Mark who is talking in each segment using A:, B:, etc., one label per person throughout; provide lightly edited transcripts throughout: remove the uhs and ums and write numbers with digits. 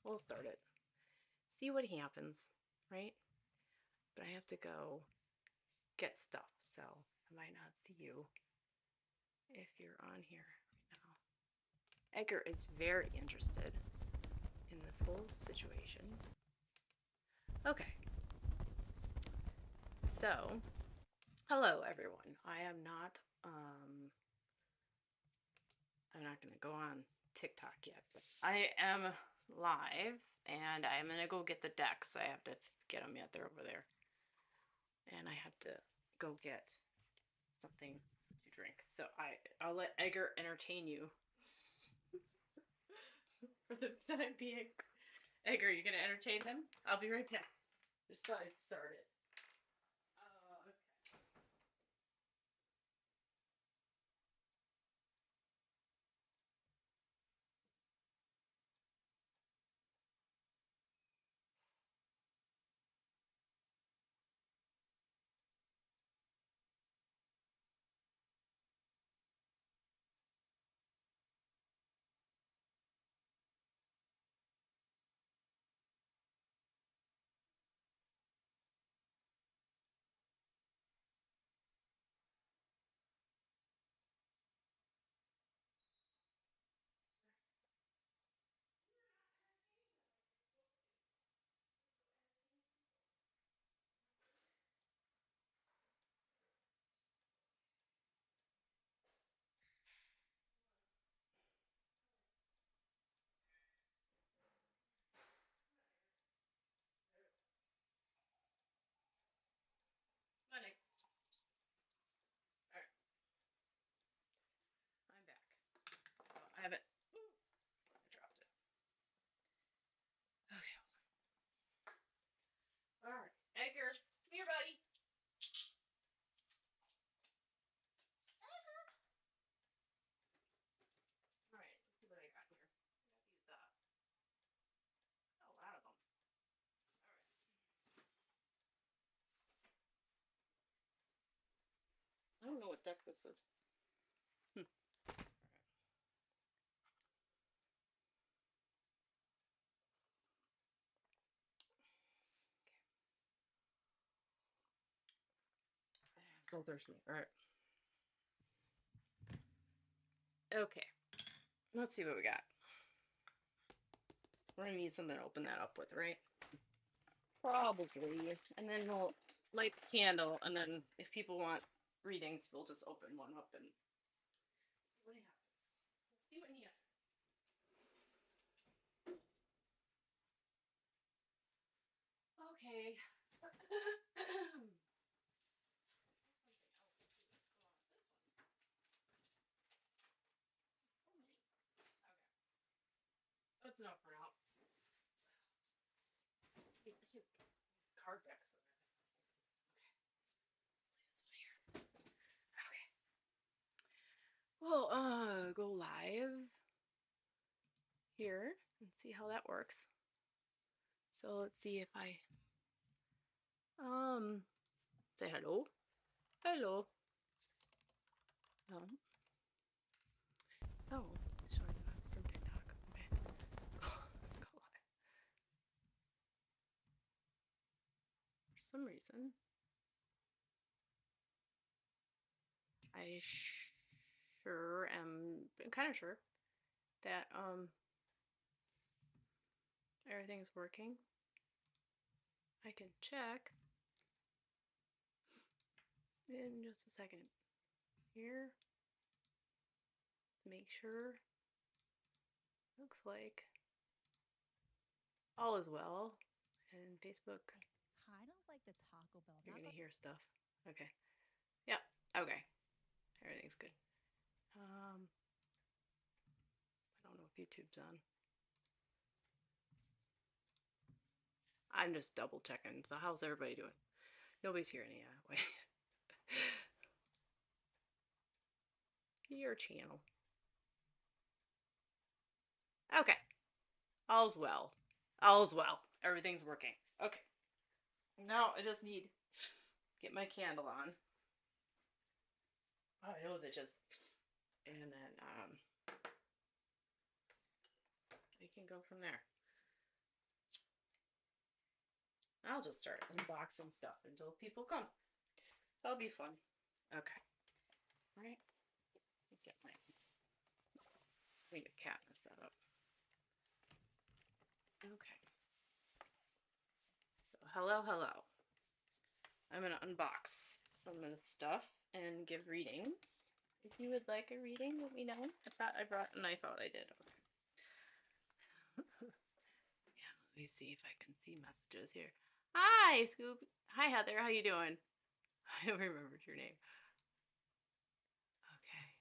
A: we'll start it. See what happens, right? But I have to go get stuff, so I might not see you if you're on here right now. Edgar is very interested in this whole situation. Okay. So, hello everyone. I'm not going to go on TikTok yet, but I am live and I'm going to go get the decks. I have to get them yet. They're over there. And I have to go get something to drink. So I'll let Edgar entertain you for the time being. Edgar, you going to entertain them? I'll be right back. Just thought I'd start it. Money. All right. I'm back. Oh, I haven't. I dropped it. Okay. All right. Edgar, come here, buddy. All right. Let's see what I got here. I got these, a lot of them. All right. I don't know what deck this is. So thirsty. All right. Okay. Let's see what we got. We're gonna need something to open that up with, right? Probably. And then we'll light the candle, and then if people want readings, we'll just open one up and see what happens. We'll see what happens. Okay. That's enough for now. It's two card decks. Okay. Okay. We'll go live here and see how that works. So let's see if I say hello. Hello. Oh, sorry, not from TikTok. Okay. Go live. For some reason, I sure am kind of sure that everything's working. I can check in just a second here. Let's make sure. Looks like all is well. And Facebook,
B: I don't like the Taco Bell.
A: you're
B: Not
A: gonna
B: like
A: hear stuff. Okay. Yeah. Okay. Everything's good. I don't know if YouTube's on. I'm just double checking. So how's everybody doing? Nobody's here anyway. Your channel. Okay. All's well. All's well. Everything's working. Okay. Now I just need get my candle on. Oh, my nose itches. And then we can go from there. I'll just start unboxing stuff until people come. That'll be fun. Okay. All right. Get my. I need a cat to set up. Okay. So hello, hello. I'm gonna unbox some of the stuff and give readings. If you would like a reading, let me know. I thought I brought a knife out. I did. Okay. Yeah, let me see if I can see messages here. Hi, Scoop. Hi, Heather. How you doing? I remembered your name. Okay.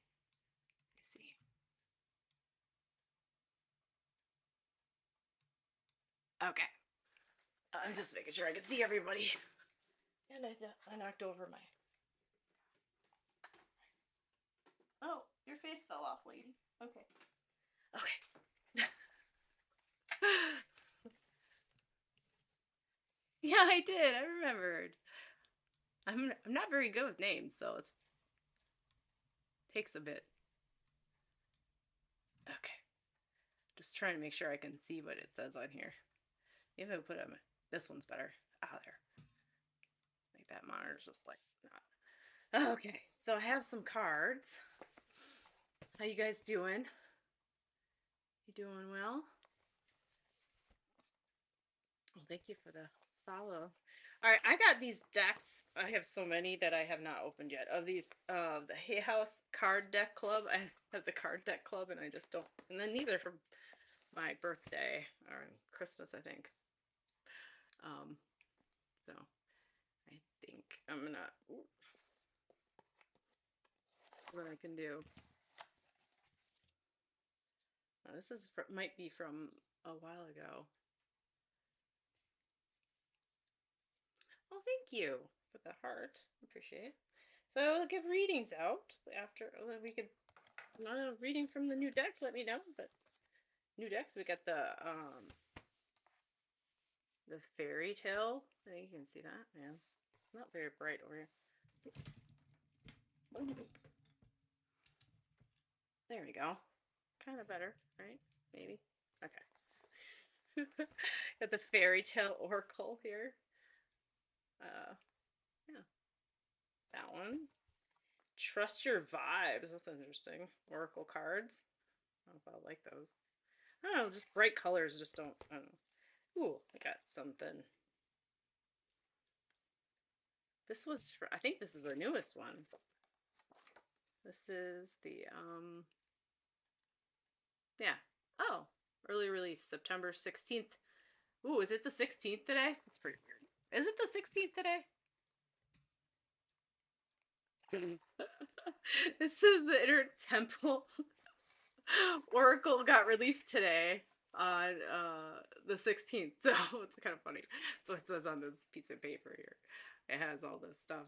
A: Let me see. Okay. I'm just making sure I can see everybody. And I knocked over my. Oh, your face fell off, lady. Okay. Okay. Yeah, I did. I remembered. I'm not very good with names, so it takes a bit. Okay. Just trying to make sure I can see what it says on here. Maybe I'll put this one's better. Ah, there. Like that monitor's just like not. Okay, so I have some cards. How you guys doing? You doing well? Well, thank you for the follow. All right, I got these decks. I have so many that I have not opened yet. Of these, the Hay House Card Deck Club. I have the Card Deck Club, and I just don't. And then these are for my birthday or Christmas, I think. So I think I'm gonna. Ooh, what I can do. This is might be from a while ago. Oh, thank you for the heart. Appreciate it. So I'll give readings out after we could. Not a reading from the new deck. Let me know. But new decks, we got the fairy tale. I think you can see that. Yeah, it's not very bright over here. There we go. Kind of better, right? Maybe. Okay. Got the fairy tale oracle here. Yeah, that one. Trust your vibes. That's interesting. Oracle cards. I don't know if I like those. I don't know. Just bright colors. Just don't. I don't know. Ooh, I got something. This was. I think this is the newest one. This is the Yeah. Oh, early release, September 16th. Ooh, is it the 16th today? That's pretty weird. Is it the 16th today? This is the Inner Temple Oracle got released today on the 16th. So it's kind of funny. That's what it says on this piece of paper here. It has all this stuff.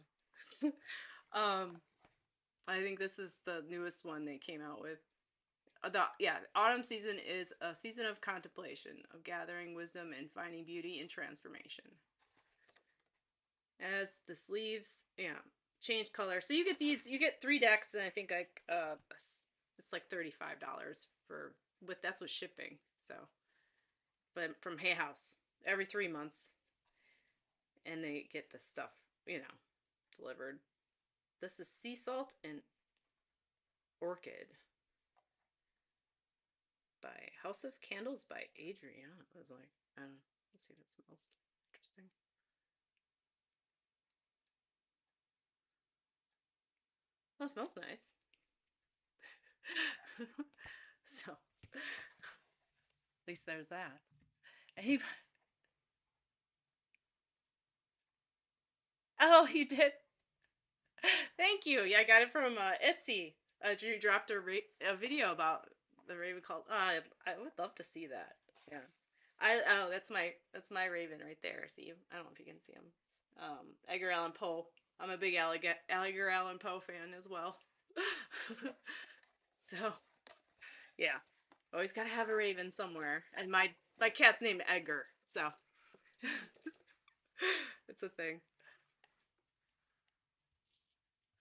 A: I think this is the newest one they came out with. Autumn season is a season of contemplation, of gathering wisdom and finding beauty in transformation. As the sleeves, change color. So you get these, you get 3 decks, and I think like it's like $35 for that's with shipping. So, but from Hay House every 3 months, and they get the stuff, delivered. This is sea salt and orchid by House of Candles by Adriana. It was like, I don't know. Let's see if it smells interesting. Well, it smells nice. So, at least there's that. Anybody? Oh, you did? Thank you. Yeah, I got it from Etsy. Drew dropped a video about the raven called. I would love to see that. Yeah. That's my raven right there. See, I don't know if you can see him. Edgar Allan Poe. I'm a big Edgar Allan Poe fan as well. So, yeah, always gotta have a raven somewhere, and my cat's named Edgar, so it's a thing.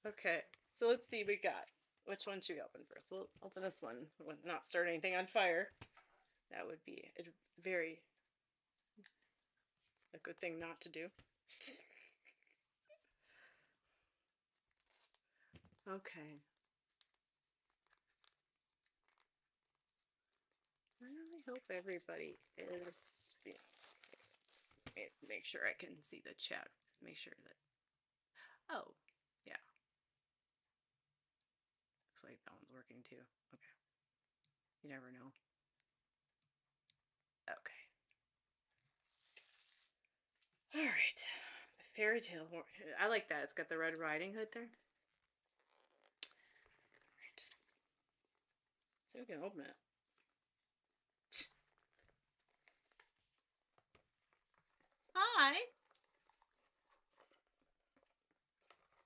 A: Okay, so let's see. We got which one should we open first? We'll open this one. We'll not start anything on fire. That would be very A good thing not to do. Okay. I really hope everybody is. Make sure I can see the chat. Make sure that. Oh, yeah. Looks like that one's working too. Okay. You never know. Okay. All right. The fairy tale. I like that. It's got the Red Riding Hood there. All right. So we can open it. Hi.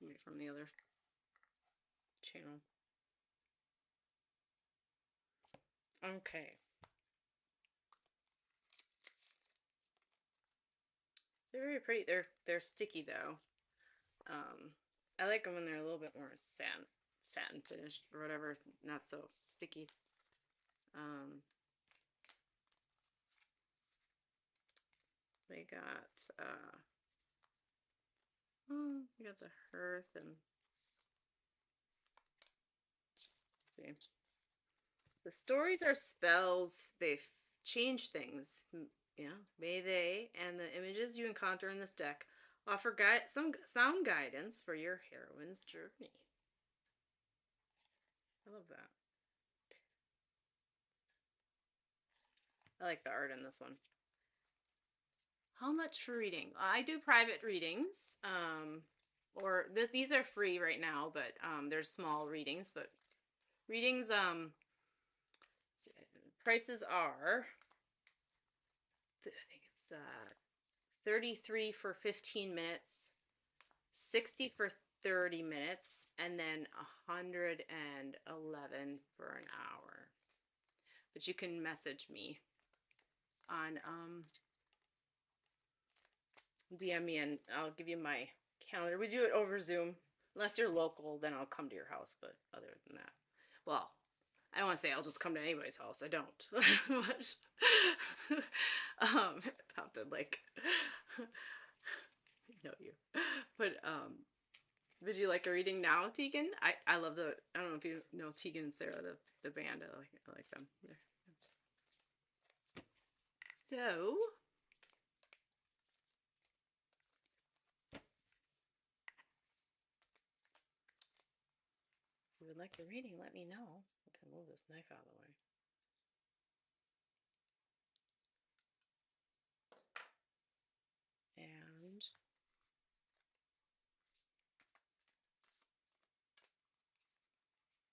A: Maybe from the other channel. Okay. They're very pretty. They're sticky though. I like them when they're a little bit more satin finished or whatever, not so sticky. They got we got the hearth and see. The stories are spells. They've changed things. Yeah, may they and the images you encounter in this deck offer some sound guidance for your heroine's journey. I love that. I like the art in this one. How much for reading? I do private readings. Or these are free right now, but there's small readings. But readings, prices are. I think it's 33 for 15 minutes, 60 for 30 minutes, and then 111 for an hour. But you can message me on DM me and I'll give you my calendar. We do it over Zoom. Unless you're local, then I'll come to your house. But other than that, well, I don't want to say I'll just come to anybody's house. I don't. But have to like know you. But would you like a reading now, Tegan? I love the. I don't know if you know Tegan and Sarah, the band. I like them. So. If you would like a reading, let me know. I can move this knife out of the way. And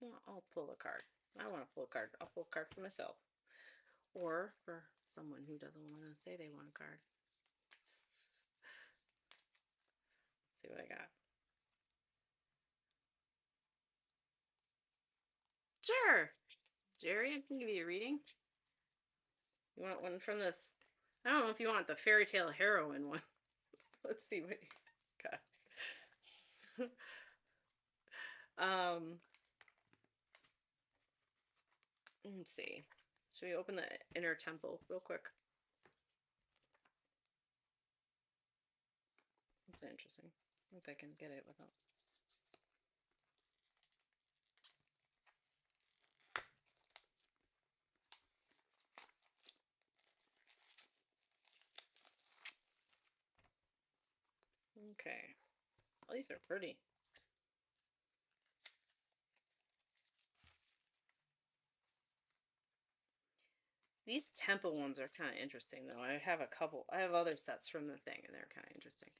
A: well, I'll pull a card. I want to pull a card. I'll pull a card for myself. Or for someone who doesn't want to say they want a card. Let's see what I got. Sure. Jerry, I can give you a reading. You want one from this? I don't know if you want the fairy tale heroine one. Let's see what you got. Let's see. Should we open the inner temple real quick? That's interesting. If I can get it without. Okay. Well, these are pretty. These temple ones are kind of interesting, though. I have a couple. I have other sets from the thing, and they're kind of interesting.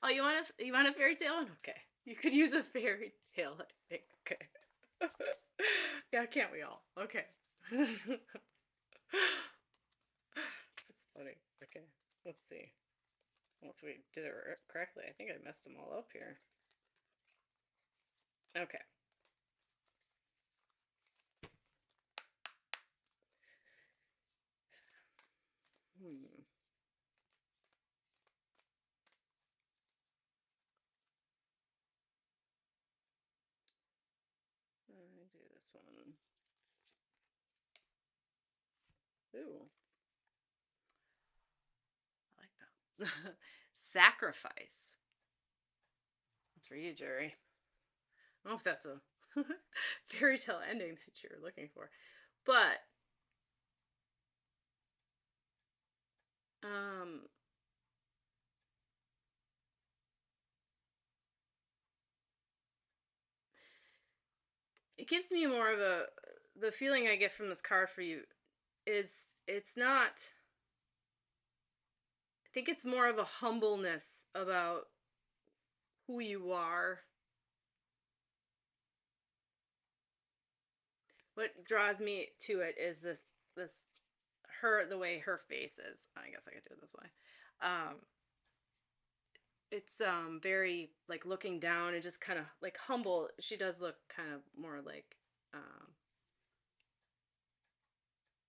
A: Oh, you want a fairy tale one? Okay, you could use a fairy tale. I think. Okay. Yeah, can't we all? Okay. That's funny. Okay, let's see. Well, if we did it correctly, I think I messed them all up here. Okay. Let me do this one. Ooh. I like that. Sacrifice. That's for you, Jerry. I don't know if that's a fairy tale ending that you're looking for, but um, it gives me more of a the feeling I get from this card for you is it's not. I think it's more of a humbleness about who you are. What draws me to it is this her the way her face is. I guess I could do it this way. Um, it's very like looking down and just kind of like humble. She does look kind of more like um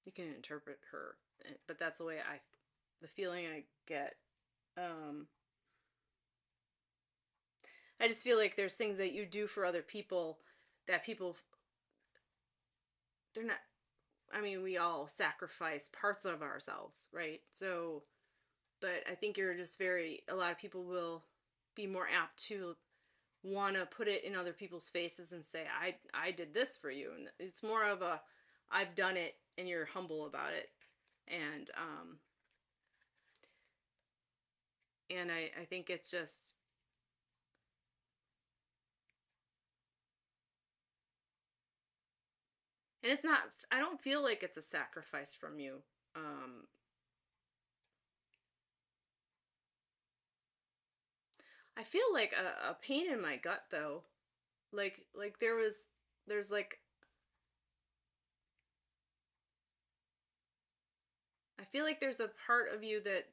A: you can interpret her, but that's the way I the feeling I get. Um, I just feel like there's things that you do for other people that people they're not. I mean, we all sacrifice parts of ourselves, right? So, but I think you're just very, a lot of people will be more apt to want to put it in other people's faces and say, I did this for you. And it's more of a, I've done it and you're humble about it. And, I think it's just, and it's not, I don't feel like it's a sacrifice from you. Um, I feel like a pain in my gut though. Like there's like I feel like there's a part of you that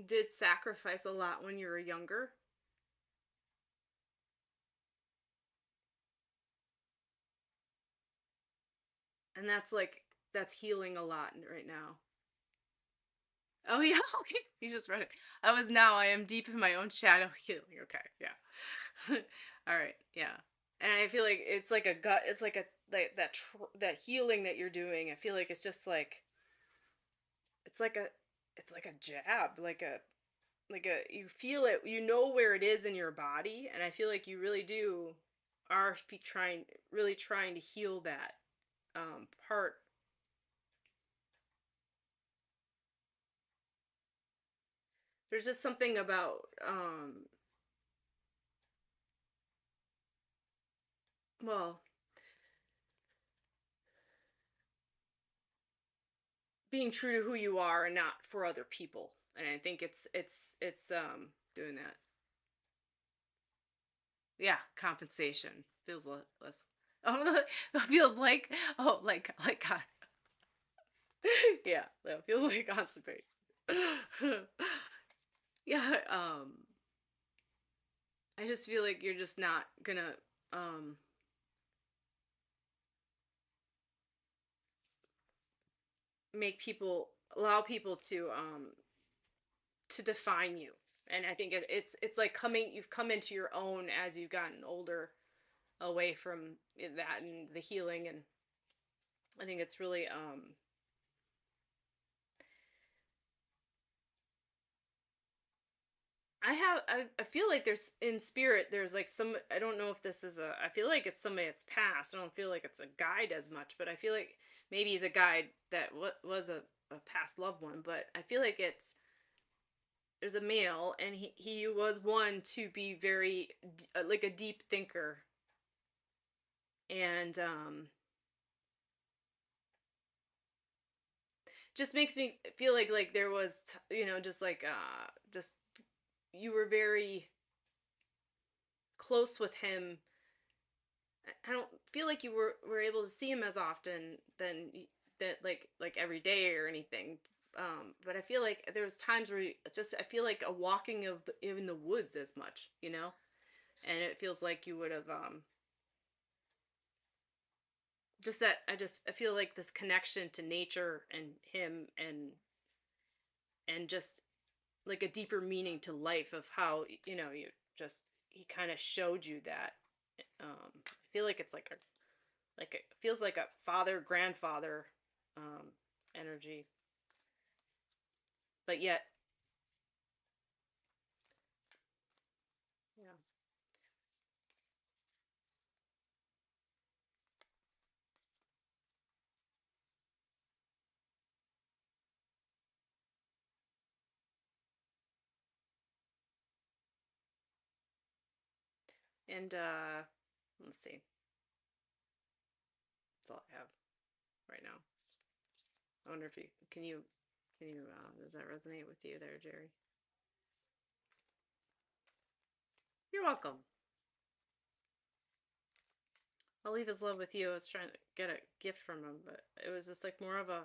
A: did sacrifice a lot when you were younger, and that's healing a lot right now. Oh yeah, okay. You just read it. I am deep in my own shadow healing. Okay, yeah. All right, yeah. And I feel like it's like a gut. It's like a that healing that you're doing. I feel like it's just like it's like a it's like a jab, like a you feel it, you know where it is in your body, and I feel like you really do are trying to heal that part. There's just something about well, being true to who you are and not for other people, and I think it's doing that. Yeah, compensation feels less. Oh, feels like, oh, like God. Yeah, that feels like constipation. Yeah, I just feel like you're just not gonna um make people allow people to define you. And I think it's like coming you've come into your own as you've gotten older, away from that and the healing. And I think it's really I feel like there's in spirit there's like some, I don't know if this is a, I feel like it's somebody that's passed. I don't feel like it's a guide as much, but I feel like maybe he's a guide that was a past loved one. But I feel like it's there's a male, and he was one to be very like a deep thinker. And just makes me feel like there was just like just you were very close with him. I don't feel like you were able to see him as often than that, like every day or anything. But I feel like there was times where just I feel like a walking of in the woods as much, and it feels like you would have just that I feel like this connection to nature and him, and just like a deeper meaning to life of how you just he kind of showed you that. I feel like it's like it feels like a father grandfather um energy, but yet And let's see. That's all I have right now. I wonder if you does that resonate with you there, Jerry? You're welcome. I'll leave his love with you. I was trying to get a gift from him, but it was just like more of a.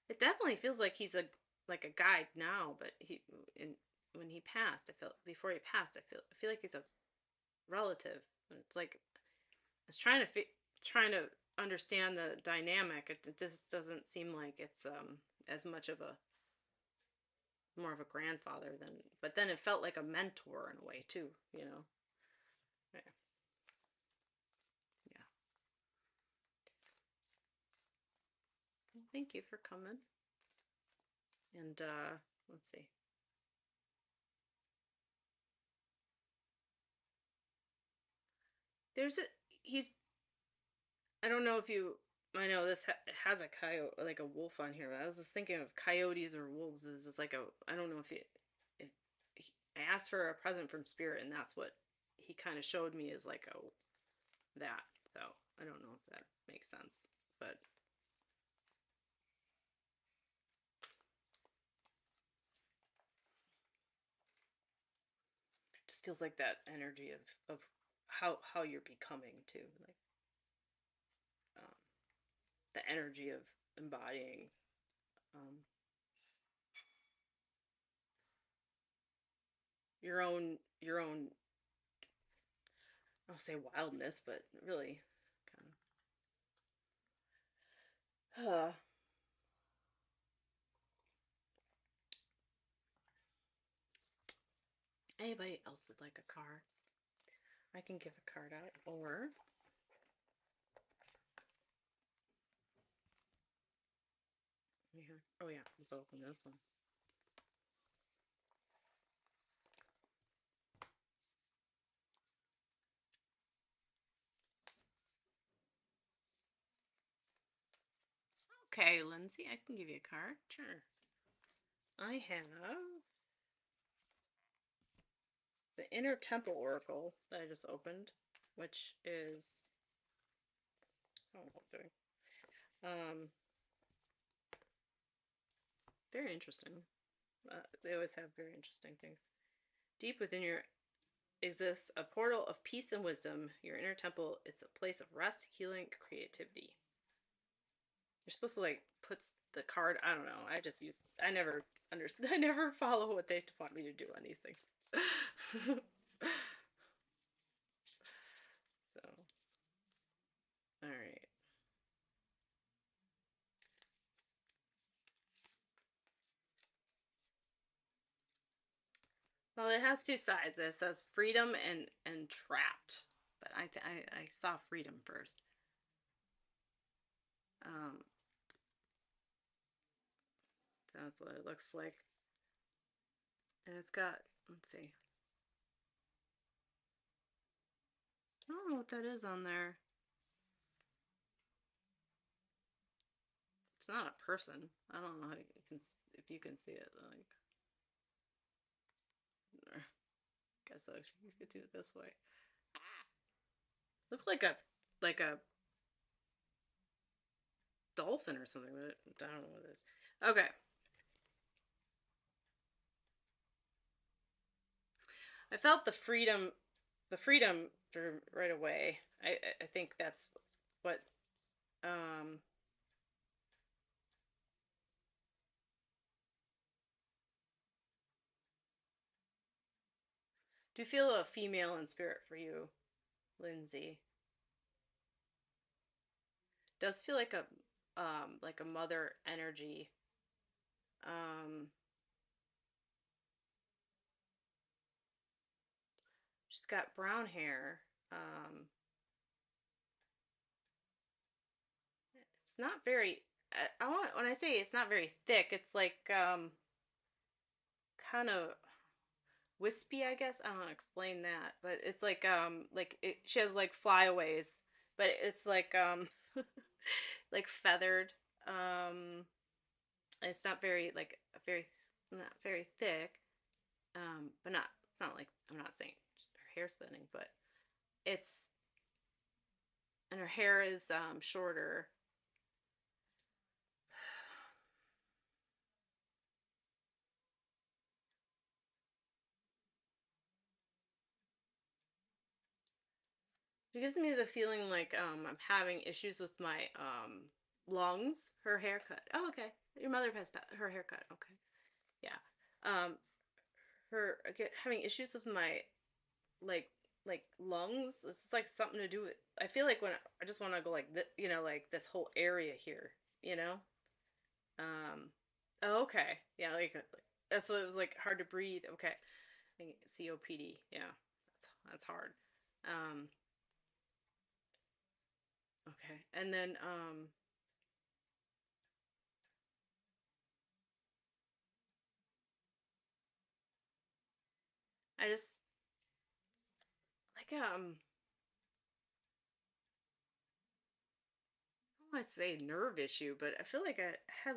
A: It definitely feels like he's a guide now, but in when he passed, I felt before he passed, I feel like he's a relative. And it's like I was trying to understand the dynamic. It just doesn't seem like it's as much of a more of a grandfather than, but then it felt like a mentor in a way too, you know. Yeah. Yeah. Well, thank you for coming. And let's see. There's a he's I don't know if you I know this has a coyote like a wolf on here, but I was just thinking of coyotes or wolves is just like a I don't know if I asked for a present from spirit and that's what he kind of showed me is like a that. So, I don't know if that makes sense, but just feels like that energy of how you're becoming too, like um, the energy of embodying um, your own I don't say wildness, but really kind of. Anybody else would like a card? I can give a card out, or here. Oh yeah, let's open this one. Okay, Lindsay, I can give you a card. Sure. I have the Inner Temple Oracle that I just opened, which is oh, what am I doing? Very interesting. They always have very interesting things. Deep within your exists a portal of peace and wisdom. Your inner temple, it's a place of rest, healing, creativity. You're supposed to like put the card. I don't know. I just use. I never understand. I never follow what they want me to do on these things. So, all right. Well, it has two sides. It says freedom and trapped, but I saw freedom first. Um, that's what it looks like, and it's got. Let's see. I don't know what that is on there. It's not a person. I don't know how you can if you can see it. Like, guess you could do it this way. Ah, look like a dolphin or something. But I don't know what it is. Okay. I felt the freedom right away. I think that's what um do you feel a female in spirit for you, Lindsay? Does feel like a mother energy. Um she's got brown hair. Um it's not very I want when I say it's not very thick, it's like kind of wispy, I guess. I don't know how to explain that, but it's like she has like flyaways, but it's like like feathered. Um it's not very like very not very thick. But not like, I'm not saying her hair's thinning, but it's, and her hair is shorter. It gives me the feeling like I'm having issues with my lungs. Her haircut. Oh, okay. Your mother has her haircut. Okay. Yeah. Um, her I get having issues with my like lungs. It's like something to do with. I feel like when I just want to go like like this whole area here. You know. Um. Oh, okay. Yeah. That's what it was like. Hard to breathe. Okay. I think COPD. Yeah. That's hard. Um. Okay. And then I just like I don't want to say nerve issue, but I feel like I had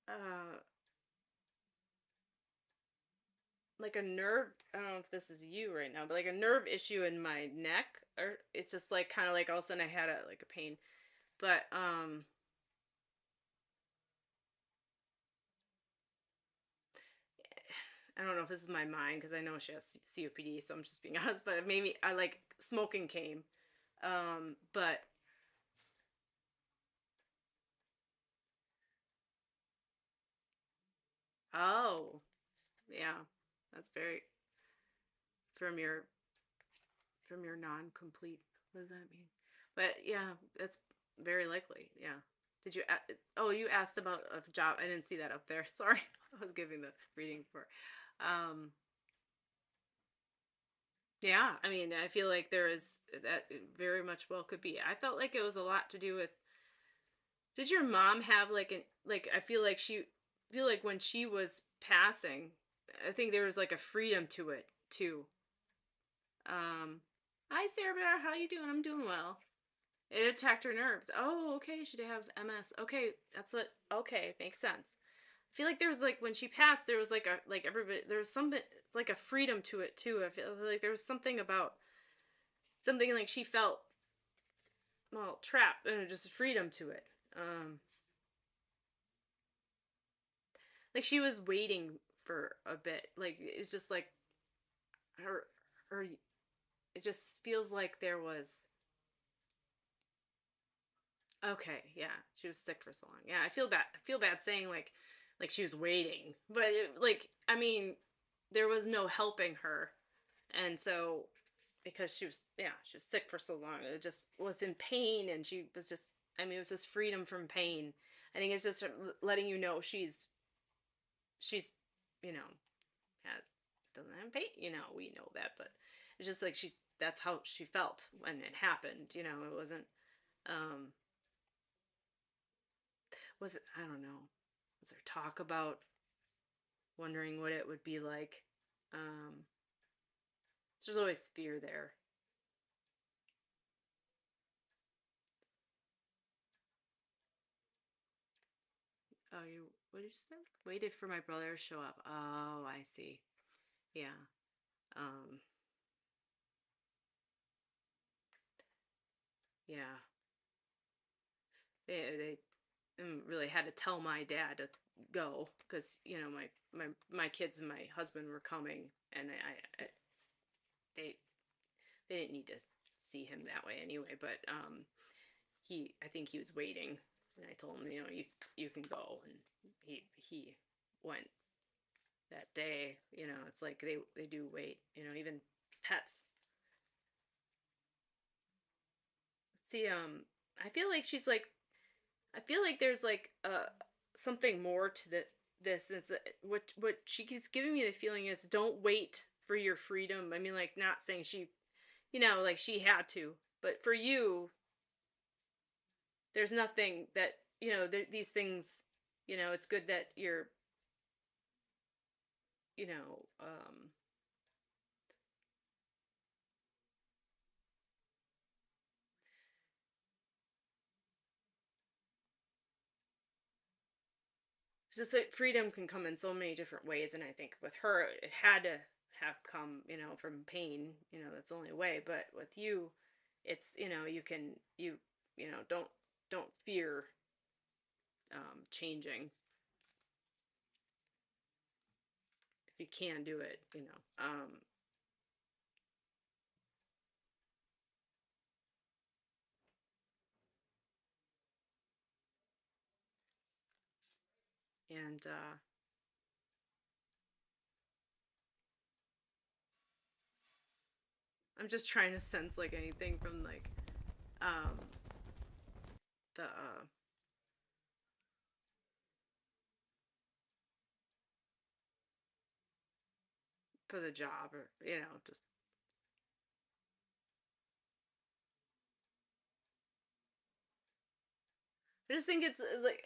A: uh like a nerve. I don't know if this is you right now, but like a nerve issue in my neck, or it's just like kind of like all of a sudden I had a like a pain. But I don't know if this is my mind because I know she has COPD, so I'm just being honest. But maybe I like smoking came. But oh yeah, that's very from your non-complete. What does that mean? But yeah, that's very likely. Yeah. Did you? Oh, you asked about a job. I didn't see that up there. Sorry, I was giving the reading for. Um, yeah, I mean, I feel like there is that it very much well could be. I felt like it was a lot to do with. Did your mom have like an like? I feel like when she was passing, I think there was like a freedom to it too. Um, Hi Sarah Bear, how you doing? I'm doing well. It attacked her nerves. Oh, okay. She did have MS. Okay, that's what. Okay, makes sense. I feel like there was like when she passed, there was like a like everybody. There was something. It's like a freedom to it too. I feel like there was something about something like she felt well trapped and just freedom to it. Um, like she was waiting for a bit. Like it's just like her her. It just feels like there was. Okay, yeah, she was sick for so long. Yeah, I feel bad. I feel bad saying like she was waiting, but like I mean, there was no helping her, and so because she was sick for so long, it just was in pain, and she was just. I mean, it was just freedom from pain. I think it's just letting you know she's you know had doesn't have pain. We know that, but it's just like she's that's how she felt when it happened. It wasn't. Um, was it I don't know. Was there talk about wondering what it would be like? Um, there's always fear there. Oh, you what did you say? Waited for my brother to show up. Oh, I see. Yeah. Um, yeah. They really had to tell my dad to go because my kids and my husband were coming, and they they didn't need to see him that way anyway. But I think he was waiting, and I told him, you can go, and he went that day. It's like they do wait. Even pets. See, I feel like she's like, I feel like there's like something more to this. It's what she keeps giving me the feeling is don't wait for your freedom. I mean, like not saying she, like she had to, but for you, there's nothing that these things. It's good that you're you know um just that freedom can come in so many different ways, and I think with her it had to have come, from pain. That's the only way. But with you, it's, you can, don't fear changing if you can do it. And I'm just trying to sense like anything from like um the for the job, or just I just think it's like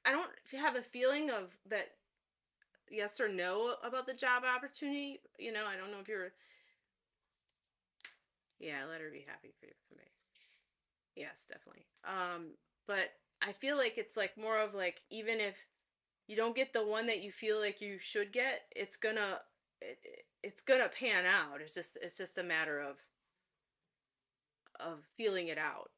A: I don't have a feeling of that yes or no about the job opportunity. I don't know if you're, yeah, let her be happy for me. Yes, definitely. But I feel like it's like more of like, even if you don't get the one that you feel like you should get, it's gonna pan out. It's just a matter of feeling it out.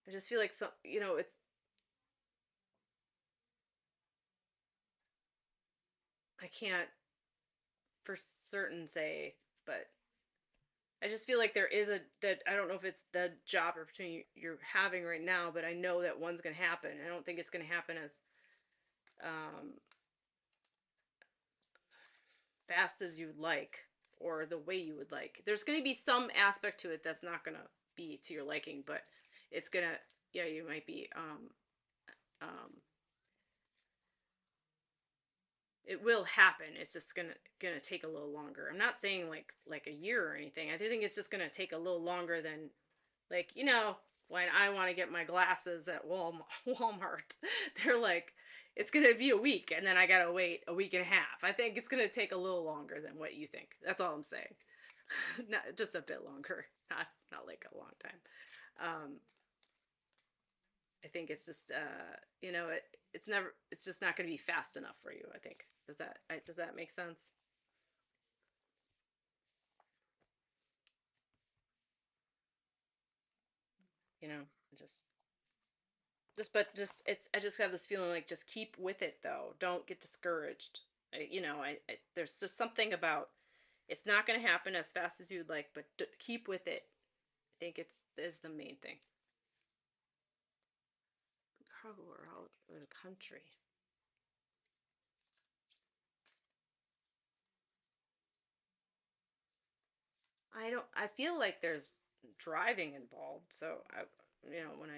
A: I just feel like some, it's I can't for certain say, but I just feel like there is a that I don't know if it's the job opportunity you're having right now, but I know that one's gonna happen. I don't think it's gonna happen as um fast as you'd like, or the way you would like. There's gonna be some aspect to it that's not gonna be to your liking, but it's gonna, yeah, you might be um it will happen. It's just gonna take a little longer. I'm not saying like a year or anything. I do think it's just gonna take a little longer than, like, when I want to get my glasses at Walmart, they're like, it's gonna be a week, and then I gotta wait a week and a half. I think it's gonna take a little longer than what you think. That's all I'm saying. Not just a bit longer, not like a long time. Um, I think it's just it's just not gonna be fast enough for you. I think. Does that make sense? You know, but just I just have this feeling like, just keep with it though. Don't get discouraged. There's just something about, it's not going to happen as fast as you'd like, but keep with it. I think it is the main thing. Cargo are out of the country. I feel like there's driving involved. So when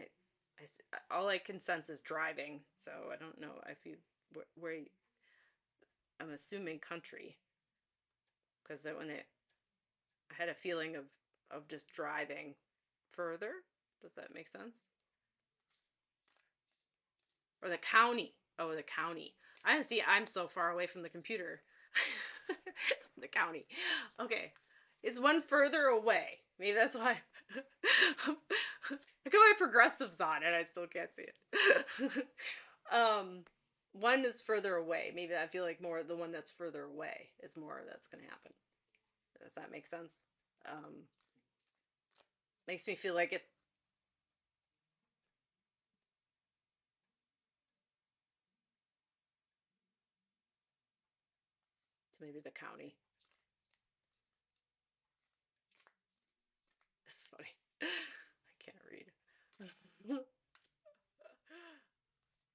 A: all I can sense is driving. So I don't know if you, I'm assuming country, because that when it I had a feeling of just driving further. Does that make sense? Or the county. Oh, the county. I see. I'm so far away from the computer. It's from the county. Okay. Is one further away? Maybe that's why. I got my progressives on and I still can't see it. um, one is further away. Maybe I feel like more the one that's further away is more that's going to happen. Does that make sense? Um, Makes me feel like it. To maybe the county. This is funny. I can't read.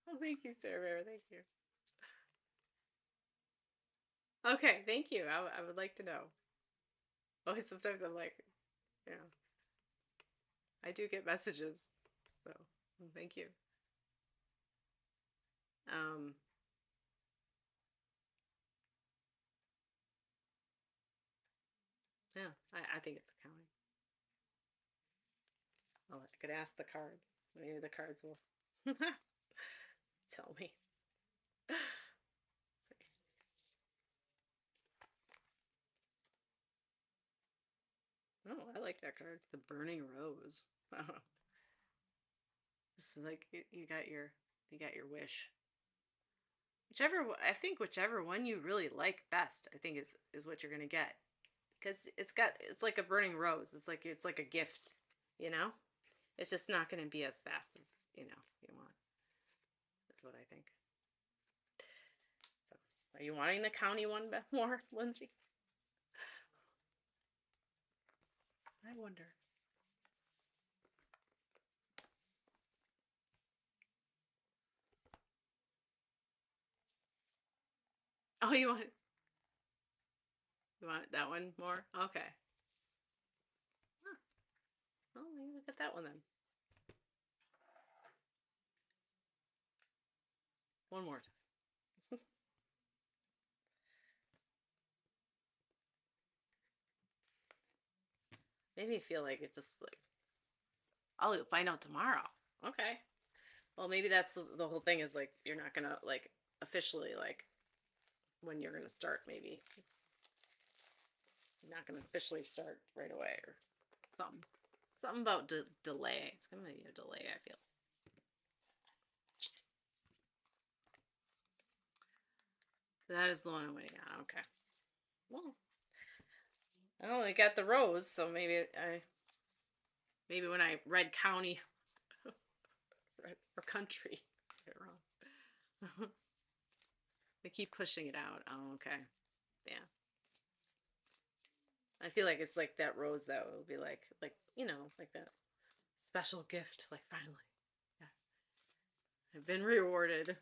A: Oh, thank you, Sarah. Thank you. Okay, thank you. I would like to know. Oh, sometimes I'm like, you know, I do get messages. So, thank you. Um, yeah, I think it's a county. Oh, I could ask the card. Maybe the cards will tell me. See. Oh, I like that card. The Burning Rose. This is like you got your You got your wish. I think whichever one you really like best, I think is what you're gonna get because it's like a burning rose. It's like a gift, you know. It's just not gonna be as fast as you want. That's what I think. So, are you wanting the county one more, Lindsay? I wonder. Oh, you want that one more? Okay. Huh. Well, maybe look at that one then. One more time. Made me feel like it just like I'll find out tomorrow. Okay. Well, maybe that's the whole thing is like you're not gonna like officially like when you're gonna start. Maybe you're not gonna officially start right away or something. Something about delay. It's gonna be a delay. I feel. That is the one I'm waiting on. Okay. Well, I only got the rose, so maybe when I read county or country, I get it wrong. They keep pushing it out. Oh, okay. Yeah. I feel like it's like that rose that will be like like that special gift. Like finally, yeah, I've been rewarded.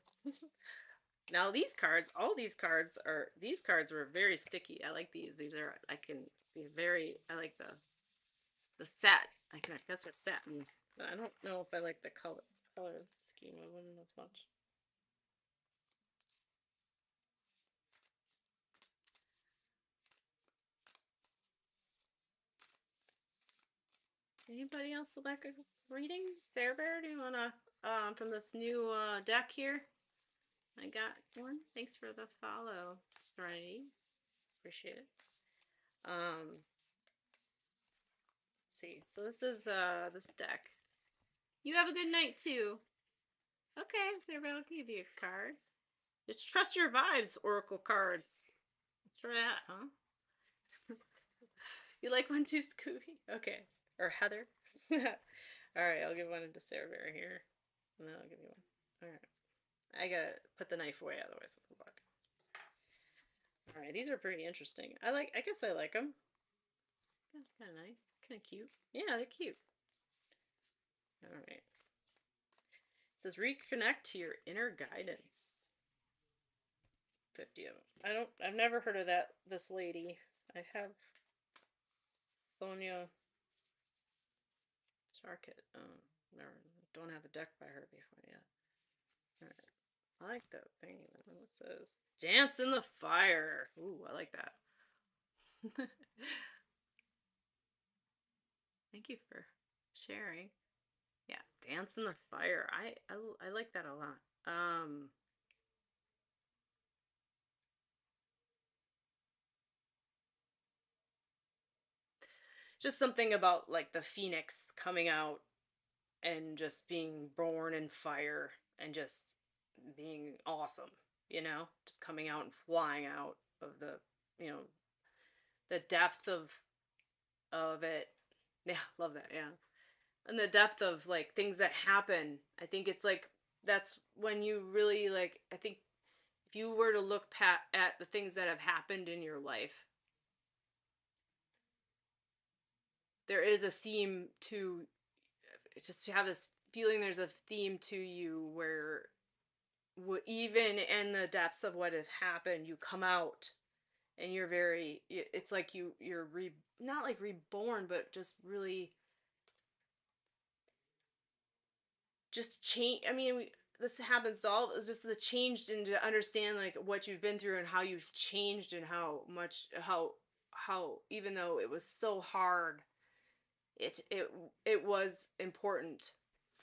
A: Now these cards were very sticky. I like these. These are I can be very. I like the set. I guess they're satin, but I don't know if I like the color scheme of them as much. Anybody else would like a reading? Sarah Bear, do you wanna from this new deck here? I got one. Thanks for the follow, Serenity. Appreciate it. Let's see. So this is this deck. You have a good night too. Okay, so I'll give you a card. It's Trust Your Vibes Oracle cards. Let's try that, huh? You like one too, Scooby? Okay. Or Heather? Alright, I'll give one to Sarah Bear here. And then I'll give you one. Alright. I gotta put the knife away, otherwise it'll bug. Alright, these are pretty interesting. I guess I like them. Kind of nice. Kind of cute. Yeah, they're cute. Alright. It says reconnect to your inner guidance. 50 of them. I've never heard of this lady. I have Sonia Charkit. Never, don't have a deck by her before yet. Alright. I like that thing. It says dance in the fire. Ooh, I like that. Thank you for sharing. Yeah, dance in the fire. I like that a lot. Just something about like the phoenix coming out and just being born in fire and just being awesome, just coming out and flying out of the depth of it. Yeah, love that. Yeah. And the depth of like things that happen. I think it's like that's when you really like I think if you were to look at the things that have happened in your life, there is a theme to just have this feeling there's a theme to you where even in the depths of what has happened, you come out and you're very it's like not like reborn, but just really just change. I mean, this happens to all. It's just the changed and to understand like what you've been through and how you've changed and how even though it was so hard, it was important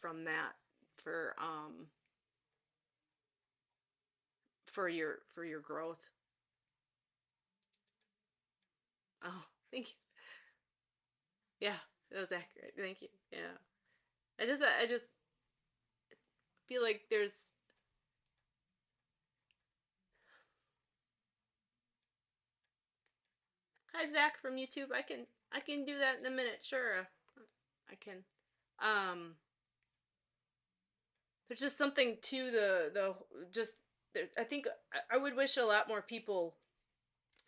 A: from that for for your growth. Oh, thank you. Yeah, that was accurate. Thank you. Yeah, I just feel like there's Hi Zach from YouTube. I can do that in a minute. Sure. I can. Um there's just something to the just I think I would wish a lot more people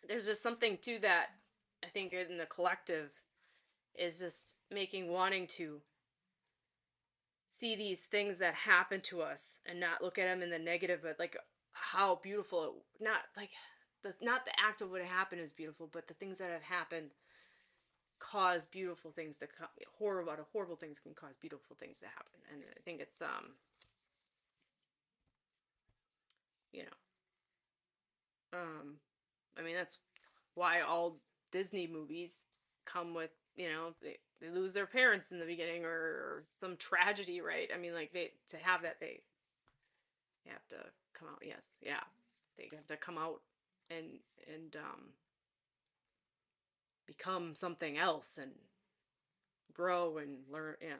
A: there's just something to that I think in the collective is just making wanting to see these things that happen to us and not look at them in the negative but like how beautiful not like not the act of what happened is beautiful but the things that have happened cause beautiful things to come horrible out of horrible things can cause beautiful things to happen and I think it's you I mean that's why all Disney movies come with they lose their parents in the beginning or some tragedy, right? I mean like they to have that they have to come out, yes, yeah, they have to come out and become something else and grow and learn, yeah.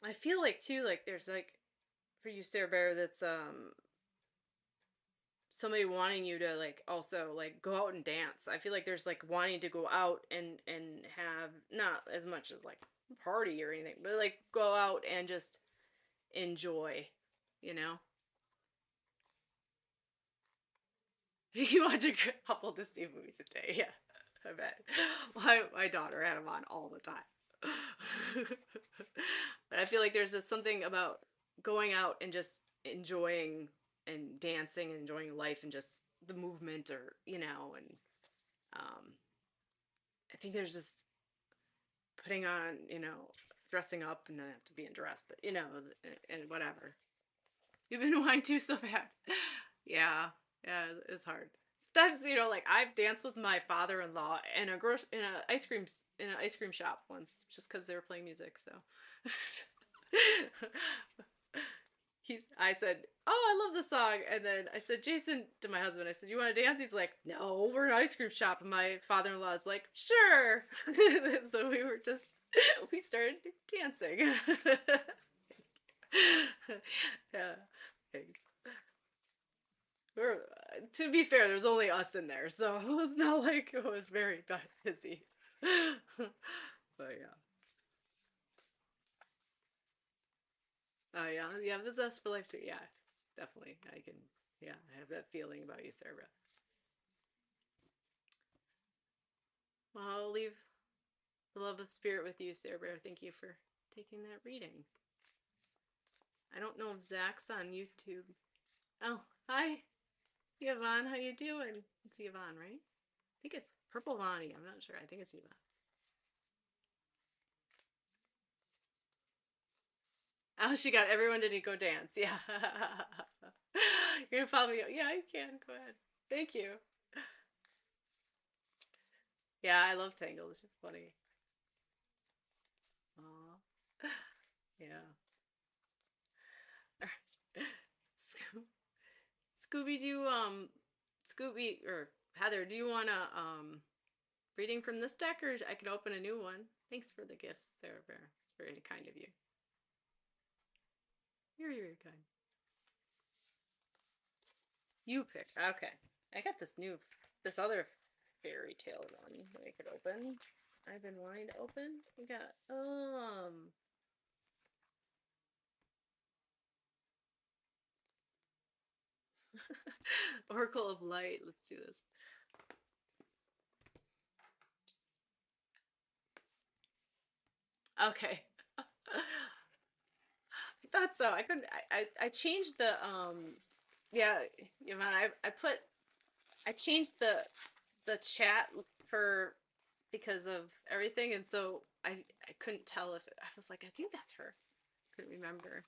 A: I feel like too like there's like for you Sarah Bear that's somebody wanting you to like also like go out and dance. I feel like there's like wanting to go out and have not as much as like party or anything, but like go out and just enjoy, you know? You watch a couple Disney movies a day, yeah. I bet. My daughter had them on all the time. But I feel like there's just something about going out and just enjoying and dancing and enjoying life and just the movement or and um I think there's just putting on, dressing up and not have to be in dress, but and whatever. You've been wanting to so bad. Yeah, yeah, it's hard. Sometimes, like I've danced with my father-in-law in in an ice cream shop once, just because they were playing music. So, I said, "Oh, I love the song," and then I said, "Jason," to my husband, I said, "You want to dance?" He's like, "No, we're in an ice cream shop," and my father-in-law is like, "Sure." So we were just we started dancing. Yeah. We're, to be fair, there's only us in there, so it was not like it was very busy. But yeah. Oh yeah, yeah, the zest for life too. Yeah, definitely. I can. Yeah, I have that feeling about you, Sarah. Well, I'll leave the love of spirit with you, Sarah. Thank you for taking that reading. I don't know if Zach's on YouTube. Oh, hi, Yvonne. How you doing? It's Yvonne, right? I think it's Purple Vonnie. I'm not sure. I think it's Yvonne. Oh, she got everyone to go dance. Yeah. You're gonna follow me. Yeah, you can. Go ahead. Thank you. Yeah, I love Tangled. It's just funny. Aw. Yeah. Scooby Doo, Scooby or Heather, do you wanna reading from this deck or I can open a new one? Thanks for the gifts, Sarah Bear. It's very kind of you. You're very kind. You pick. Okay. I got this other fairy tale one that I could open. I've been wanting to open. We got Oracle of Light. Let's do this. Okay. I thought so. I couldn't I changed the yeah, Yvonne, I changed the chat for because of everything and so I couldn't tell if I was like I think that's her. Couldn't remember.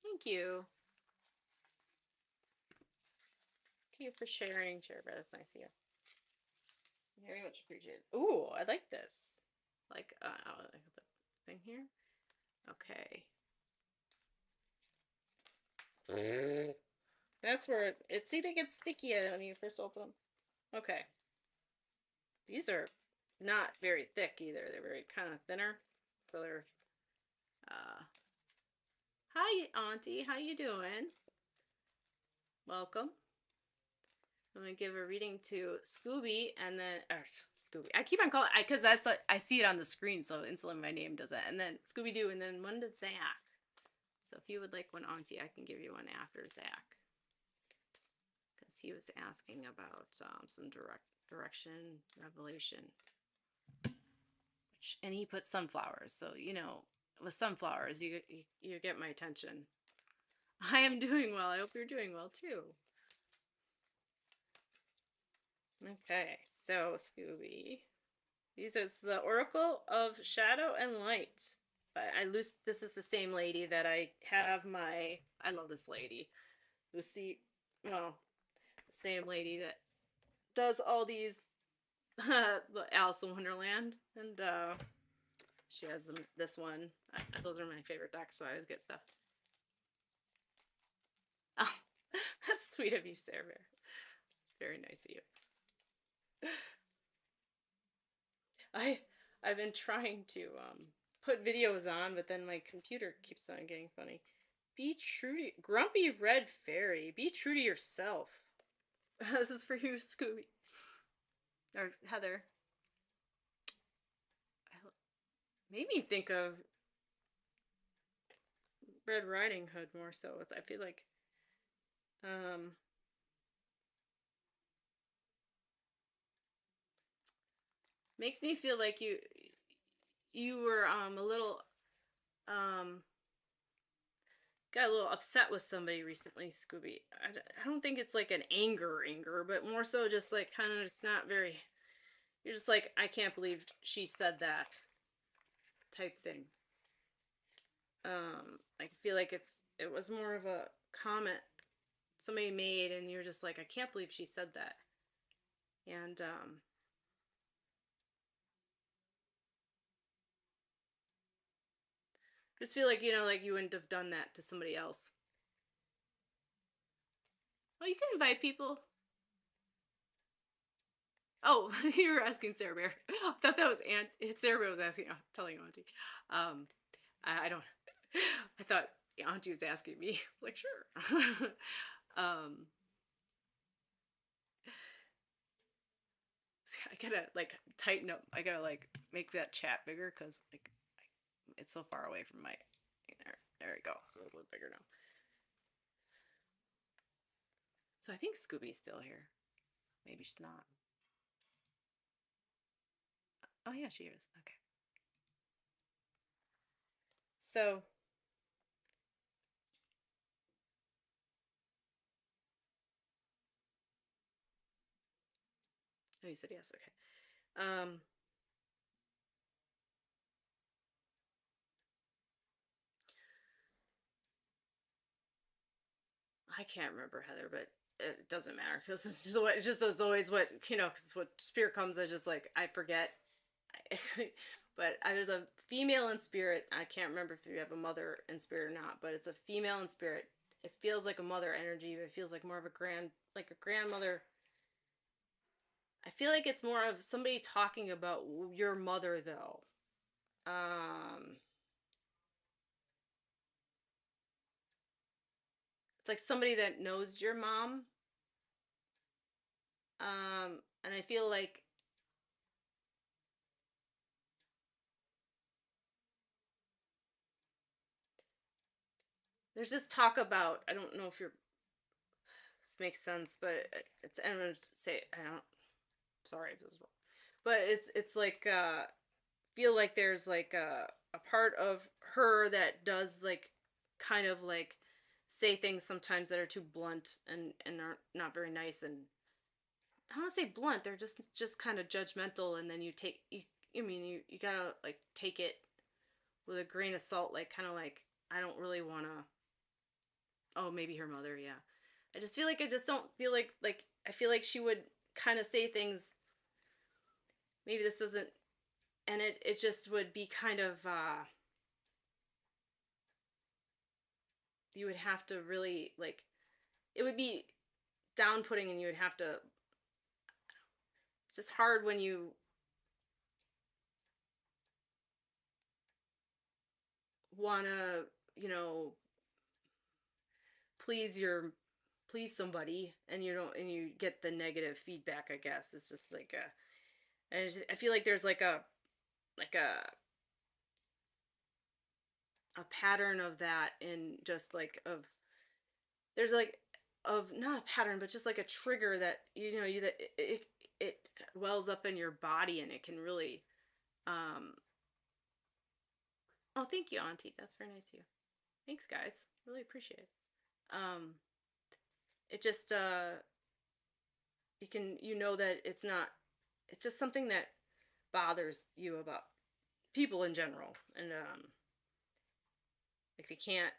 A: Thank you. Thank you for sharing, Sherbert. That's nice of you. Very much appreciated. Ooh, I like this. Like I have the thing here. Okay. That's where it's see they get sticky when you first open them. Okay. These are not very thick either. They're very kind of thinner. So they're uh hi Auntie, how you doing? Welcome. I'm gonna give a reading to Scooby and then Scooby. I keep on calling because that's what I see it on the screen, so instantly my name does it. And then Scooby Doo, and then one to Zach. So if you would like one Auntie, I can give you one after Zach. Because he was asking about some direction, revelation. And he put sunflowers, so you know, with sunflowers, you get my attention. I am doing well. I hope you're doing well too. Okay, so Scooby, these are the Oracle of Shadow and Light. But this is the same lady that I have my. I love this lady, Lucy. Well, the same lady that does all these Alice in Wonderland, and she has this one. Those are my favorite decks, so I always get stuff. Oh, that's sweet of you, Sarah Bear. It's very nice of you. I've been trying to put videos on, but then my computer keeps on getting funny. Be true to Grumpy Red Fairy. Be true to yourself. This is for you, Scooby. Or Heather. Made me think of Red Riding Hood more so. I feel like makes me feel like you were a little got a little upset with somebody recently, Scooby. I don't think it's like an anger, but more so just like kind of just not very. You're just like, I can't believe she said that type thing. I feel like it was more of a comment somebody made, and you're just like, I can't believe she said that. And just feel like, like you wouldn't have done that to somebody else. Oh, you can invite people. Oh, you were asking Sarah Bear. I thought that was Sarah Bear was asking, telling Auntie. I don't. I thought Auntie was asking me. Like, sure. I gotta like tighten up. I gotta like make that chat bigger because like it's so far away from my. There we go. It's a little bit bigger now. So I think Scooby's still here. Maybe she's not. Oh yeah, she is. Okay. So oh, you said yes. Okay. I can't remember Heather, but it doesn't matter because it's just what it just is always what because what spirit comes, I just like I forget. But there's a female in spirit. I can't remember if you have a mother in spirit or not, but it's a female in spirit. It feels like a mother energy, but it feels like more of like a grandmother. I feel like it's more of somebody talking about your mother, though. It's like somebody that knows your mom. And I feel like there's just talk about. I don't know if this makes sense, but it's. I'm gonna say I don't. Sorry if this is wrong, but it's like feel like there's like a part of her that does like kind of like say things sometimes that are too blunt and are not very nice, and I don't want to say blunt, they're just kind of judgmental, and then you gotta like take it with a grain of salt, like kind of like I don't really want to. Oh, maybe her mother, yeah. I just feel like I just don't feel like I feel like she would kind of say things. Maybe this doesn't, and it just would be kind of you would have to really like it would be down putting, and you would have to, it's just hard when you want to, you know, please your please somebody, and you don't, and you get the negative feedback, I guess. It's just like a, I feel like there's like a pattern of that, in just like of, there's like, of not a pattern, but just like a trigger that, you know, you that it wells up in your body, and it can really, um oh, thank you, auntie, that's very nice of you. Thanks, guys, really appreciate it. um it just, you can, you know, that it's not, it's just something that bothers you about people in general, and like they can't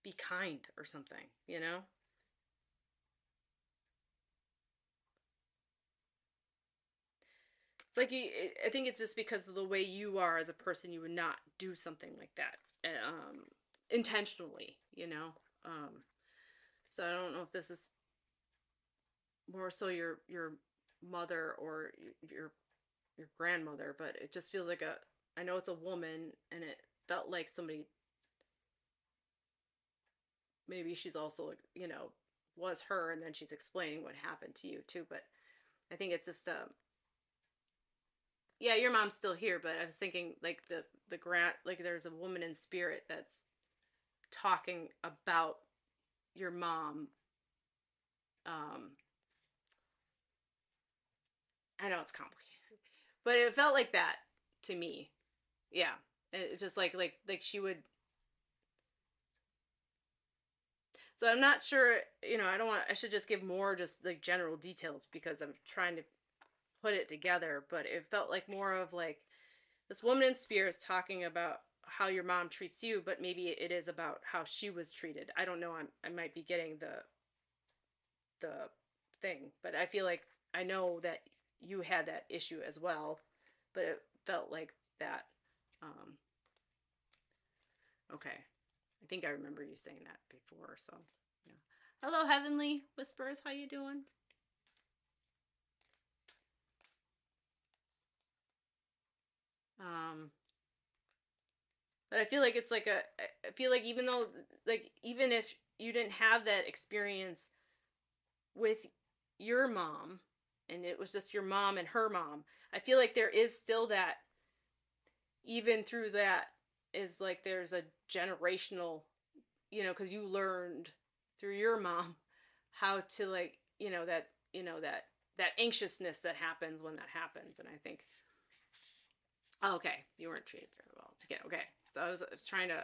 A: be kind or something, you know. It's like you, I think it's just because of the way you are as a person, you would not do something like that, intentionally, you know. Um, so I don't know if this is more so your mother, or your grandmother, but it just feels like a, I know it's a woman, and it felt like somebody, maybe she's also like, you know, was her, and then she's explaining what happened to you too. But I think it's just, yeah, your mom's still here, but I was thinking like the grant, like there's a woman in spirit that's talking about your mom. Um, I know it's complicated, but it felt like that to me. Yeah, it's just like she would. So I'm not sure. You know, I don't want. I should just give more, just like general details, because I'm trying to put it together. But it felt like more of like this woman in spirit is talking about how your mom treats you, but maybe it is about how she was treated. I don't know. I might be getting the thing, but I feel like I know that you had that issue as well, but it felt like that. Um, okay, I think I remember you saying that before. So yeah. Hello, Heavenly Whispers. How you doing? Um, but I feel like it's like a. I feel like even though, like, even if you didn't have that experience with your mom, and it was just your mom and her mom, I feel like there is still that, even through that, is like there's a generational, you know, because you learned through your mom how to, like, you know, that, you know, that anxiousness that happens when that happens. And I think, oh, okay, you weren't treated very well to get, okay. So I was trying to,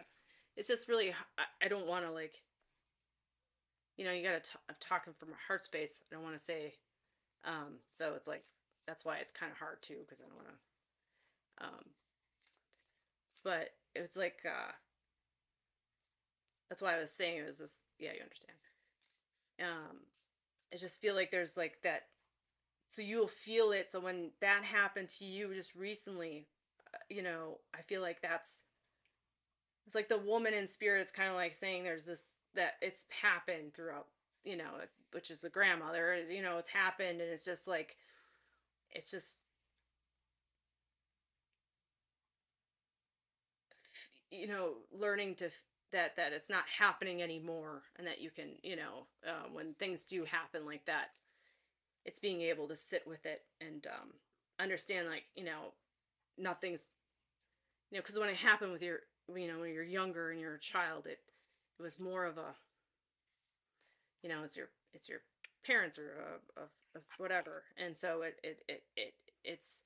A: it's just really, I don't want to, like, you know, you gotta I'm talking from a heart space, I don't want to say, so it's like, that's why it's kind of hard too, because I don't want to, but it's like, that's why I was saying it was this, yeah, you understand. um I just feel like there's like that, so you'll feel it. So when that happened to you just recently, you know, I feel like that's, it's like the woman in spirit is kind of like saying there's this, that it's happened throughout, you know, which is the grandmother, you know, it's happened, and it's just like, it's just, you know, learning to that it's not happening anymore, and that you can, you know, when things do happen like that, it's being able to sit with it, and understand, like, you know, nothing's, you know, because when it happened with your, you know, when you're younger and you're a child, it was more of a, you know, it's your parents, or of whatever, and so it's,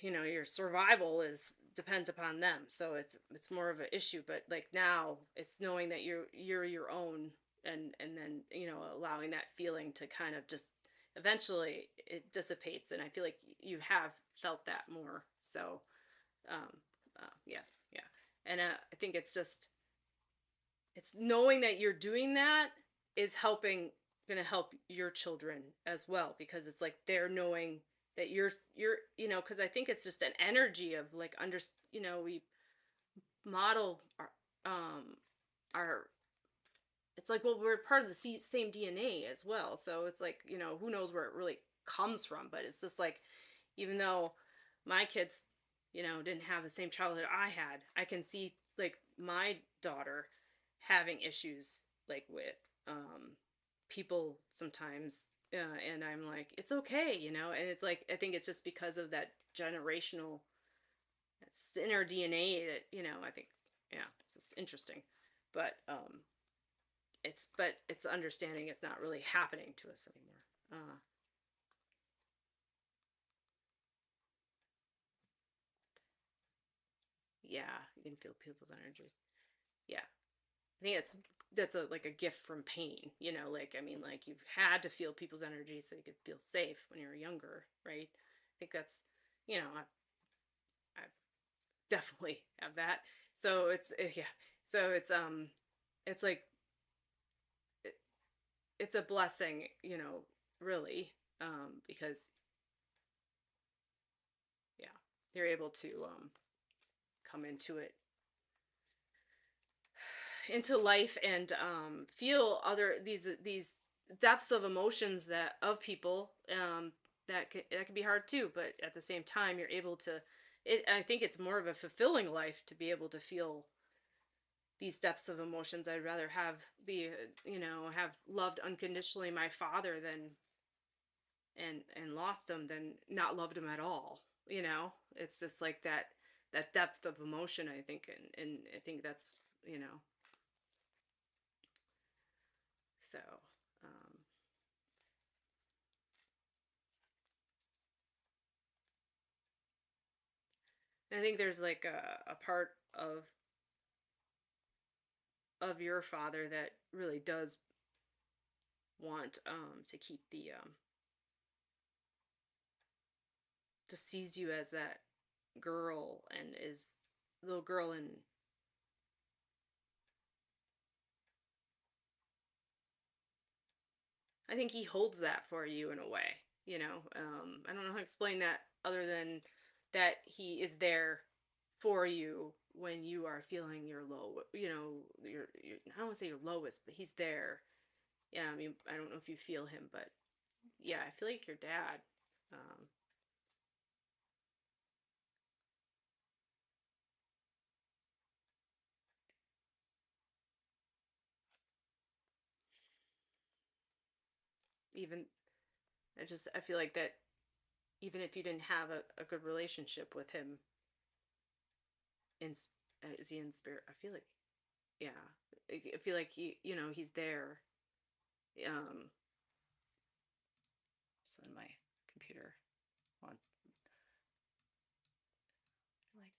A: you know, your survival is depend upon them, so it's more of an issue. But like now, it's knowing that you're your own, and then, you know, allowing that feeling to kind of just, eventually it dissipates, and I feel like you have felt that more. So um yes, yeah. And I think it's just, it's knowing that you're doing that is helping, going to help your children as well, because it's like they're knowing that you're, you know, because I think it's just an energy of like, you know, we, model um our it's like, well, we're part of the same DNA as well. So it's like, who knows where it really comes from. But it's just like, even though my kids, didn't have the same childhood I had, I can see like my daughter having issues like with people sometimes. And I'm like, it's okay, and it's like, I think it's just because of that generational, it's in our DNA that, I think, yeah, it's just interesting. But it's understanding it's not really happening to us anymore. Yeah, you can feel people's energy. Yeah, I think that's a gift from pain. Like, I mean, like, you've had to feel people's energy so you could feel safe when you were younger, right? I think that's, I definitely have that. So yeah. So it's like, it, it's a blessing, really, because yeah, you're able to come into life and feel other these depths of emotions that of people, that can be hard too, but at the same time you're able to, I think it's more of a fulfilling life to be able to feel these depths of emotions. I'd rather have loved unconditionally my father than and lost him than not loved him at all. It's just like that depth of emotion, I think, and I think that's, so um I think there's like a part of your father that really does want to keep to sees you as that girl, and is little girl, and I think he holds that for you in a way. I don't know how to explain that other than that he is there for you when you are feeling your low, I don't want to say your lowest, but he's there. Yeah, I mean, I don't know if you feel him, but yeah, I feel like your dad. Um, even I feel like that, even if you didn't have a good relationship with him, in is he in spirit? I feel like, yeah, I feel like he's there. Um, so my computer wants, like,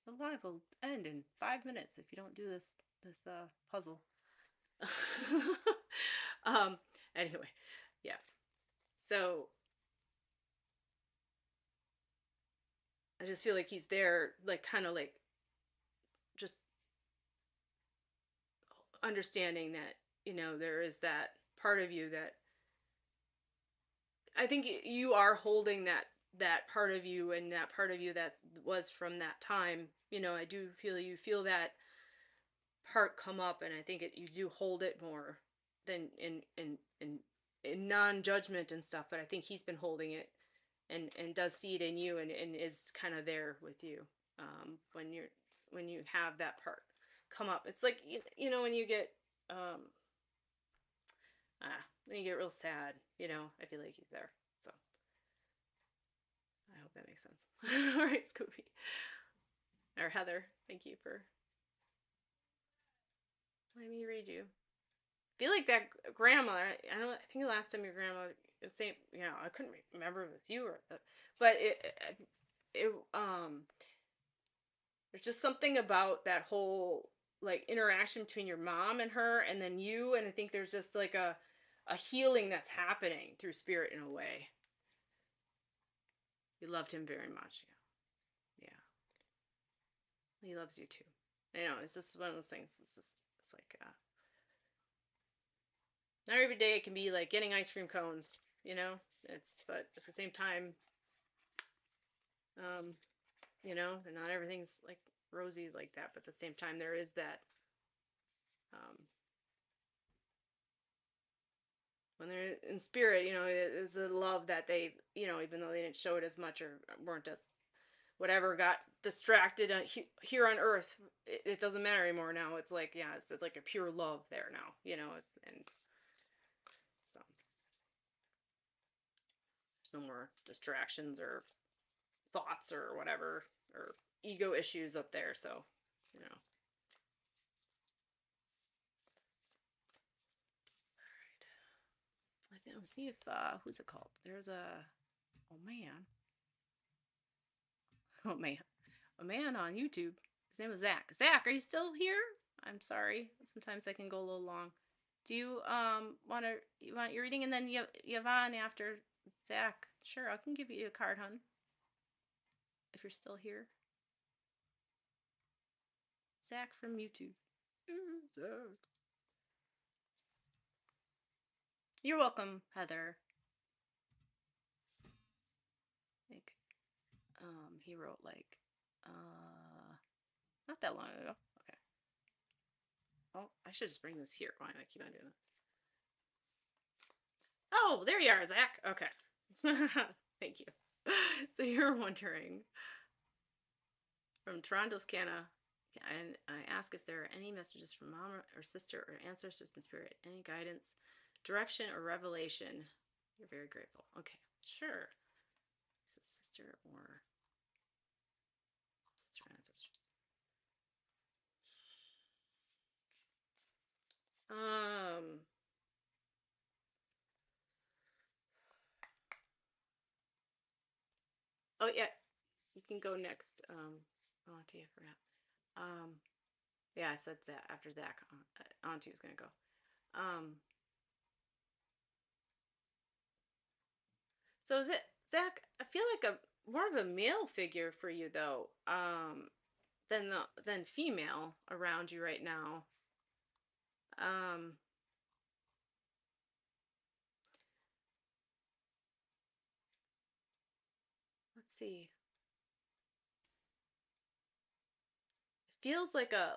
A: the live will end in 5 minutes if you don't do this puzzle. um. Anyway, yeah. So I just feel like he's there, like, kind of like, just understanding that, there is that part of you that, I think, you are holding that part of you, and that part of you that was from that time. I do feel you feel that part come up, and I think you do hold it more than in non-judgment and stuff, but I think he's been holding it, and does see it in you, and is kind of there with you, when you have that part come up. It's like, when you get, um when you get real sad, I feel like he's there. So I hope that makes sense. All right, Scooby, or Heather, thank you for letting me read you. Feel like that grandmother. I don't. I think the last time your grandma same. I couldn't remember if it was you, but there's just something about that whole, like, interaction between your mom and her, and then you, and I think there's just like a healing that's happening through spirit in a way. You loved him very much. Yeah, yeah. He loves you too. It's just one of those things. It's like, not every day it can be like getting ice cream cones. But at the same time, um, and not everything's like rosy like that, but at the same time, there is that um, when they're in spirit, it is a love that they, even though they didn't show it as much or weren't as whatever, got distracted here on Earth. It doesn't matter anymore now. It's like, yeah, it's like a pure love there now. It's and so there's no more distractions or thoughts or whatever or ego issues up there. So, you know. I think let's see if who's it called? There's a oh man. Oh man. A man on YouTube. His name was Zach. Zach, are you still here? I'm sorry. Sometimes I can go a little long. Do you want your reading and then Yvonne after Zach? Sure, I can give you a card, hun. If you're still here. Zach from YouTube. Zach. You're welcome, Heather. Like, he wrote like, not that long ago. Okay. Oh, I should just bring this here. Why do I keep on doing it? Oh, there you are, Zach. Okay. Thank you. So you're wondering from Toronto's Canada, and I ask if there are any messages from mom or sister or ancestors in spirit, any guidance, direction, or revelation. You're very grateful. Okay, sure. So sister or ancestor. Oh yeah, you can go next. Oh, I forgot. Yeah, I said Zach after Zach. Auntie was gonna go. So is it Zach? I feel like a more of a male figure for you though, than female around you right now. Um, let's see. It feels like a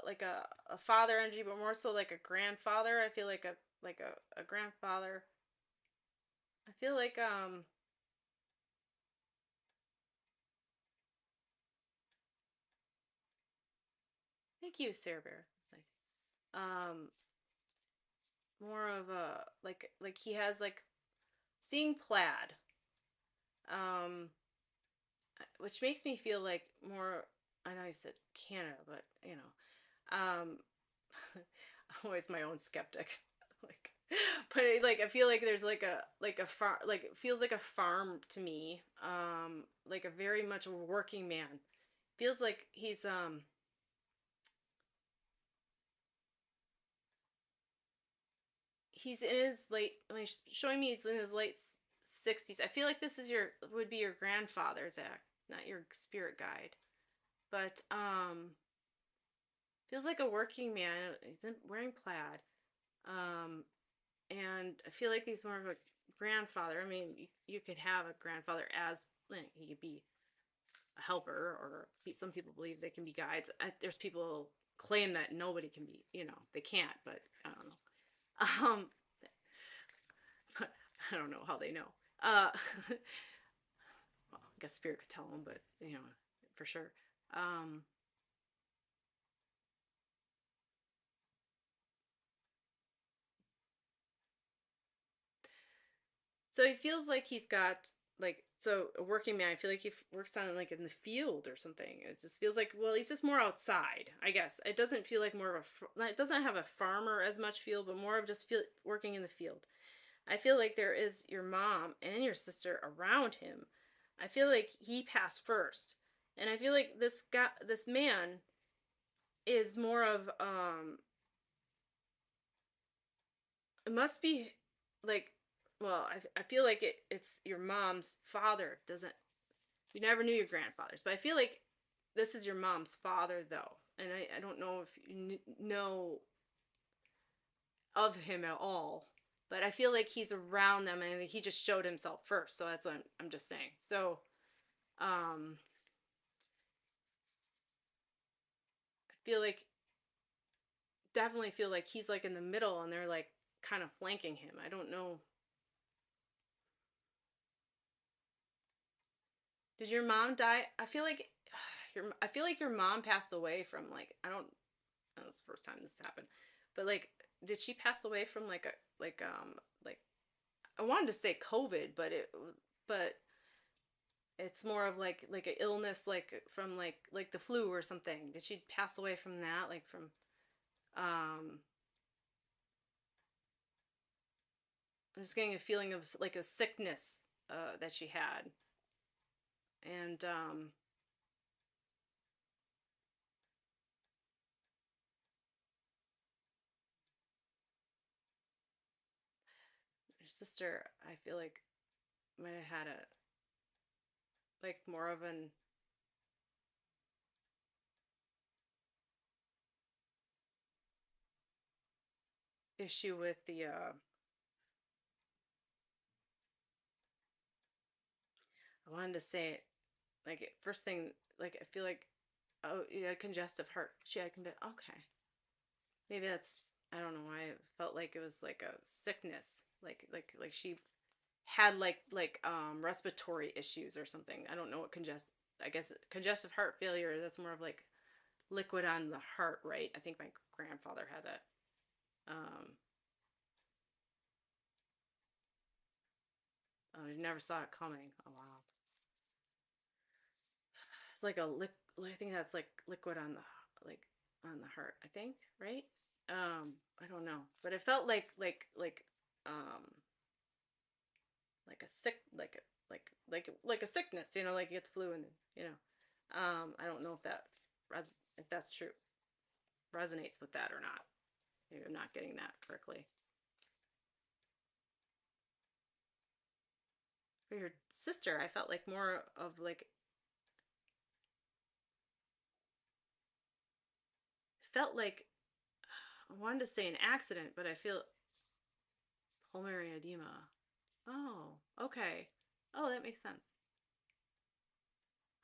A: father energy, but more so like a grandfather. I feel like a grandfather. I feel like thank you, Sarah Bear. That's nice. Um, more of a like he has like seeing plaid. Um, which makes me feel like more. I know I said Canada, but I'm always my own skeptic. like, but like I feel like there's like a farm, like it feels like a farm to me. Like a very much a working man. Feels like he's in his late. When he's showing me he's in his late 60s. I feel like this is would be your grandfather's act, not your spirit guide. But feels like a working man. He's wearing plaid. Um, and I feel like he's more of a grandfather. I mean, you could have a grandfather as like, he could be a helper, or some people believe they can be guides. There's people claim that nobody can be. They can't, but I don't know. But I don't know how they know. Well, I guess spirit could tell them, but for sure. Um, So he feels like he's got a working man. I feel like he works on like in the field or something. It just feels like he's just more outside. I guess it doesn't feel like more of it doesn't have a farmer as much feel, but more of just feel working in the field. I feel like there is your mom and your sister around him. I feel like he passed first, and I feel like this man, is more of it must be like I feel like it's your mom's father doesn't you never knew your grandfathers, but I feel like this is your mom's father though, and I don't know if you know of him at all, but I feel like he's around them and he just showed himself first, so that's what I'm just saying. So um feel like definitely feel like he's like in the middle and they're like kind of flanking him. I don't know. Did your mom die? I feel like I feel like your mom passed away from like I don't know, it's the first time this happened. But like did she pass away from like a like I wanted to say COVID, but but it's more of like a illness like from like the flu or something. Did she pass away from that like from um I'm just getting a feeling of like a sickness that she had. And your sister, I feel like might have had a like more of an issue with the I wanted to say it like first thing like I feel like oh yeah congestive heart she had okay maybe that's I don't know why it felt like it was like a sickness like she had respiratory issues or something. I don't know what I guess congestive heart failure that's more of like liquid on the heart, right? I think my grandfather had that. um oh, you never saw it coming. Oh wow. It's like a I think that's like liquid on the on the heart, I think, right? I don't know, but it felt um like a sick like a sickness, like you get the flu and you know. I don't know if if that's true resonates with that or not. Maybe I'm not getting that correctly. For your sister, I felt like more of like felt like I wanted to say an accident, but I feel pulmonary edema. Oh, okay. Oh, that makes sense.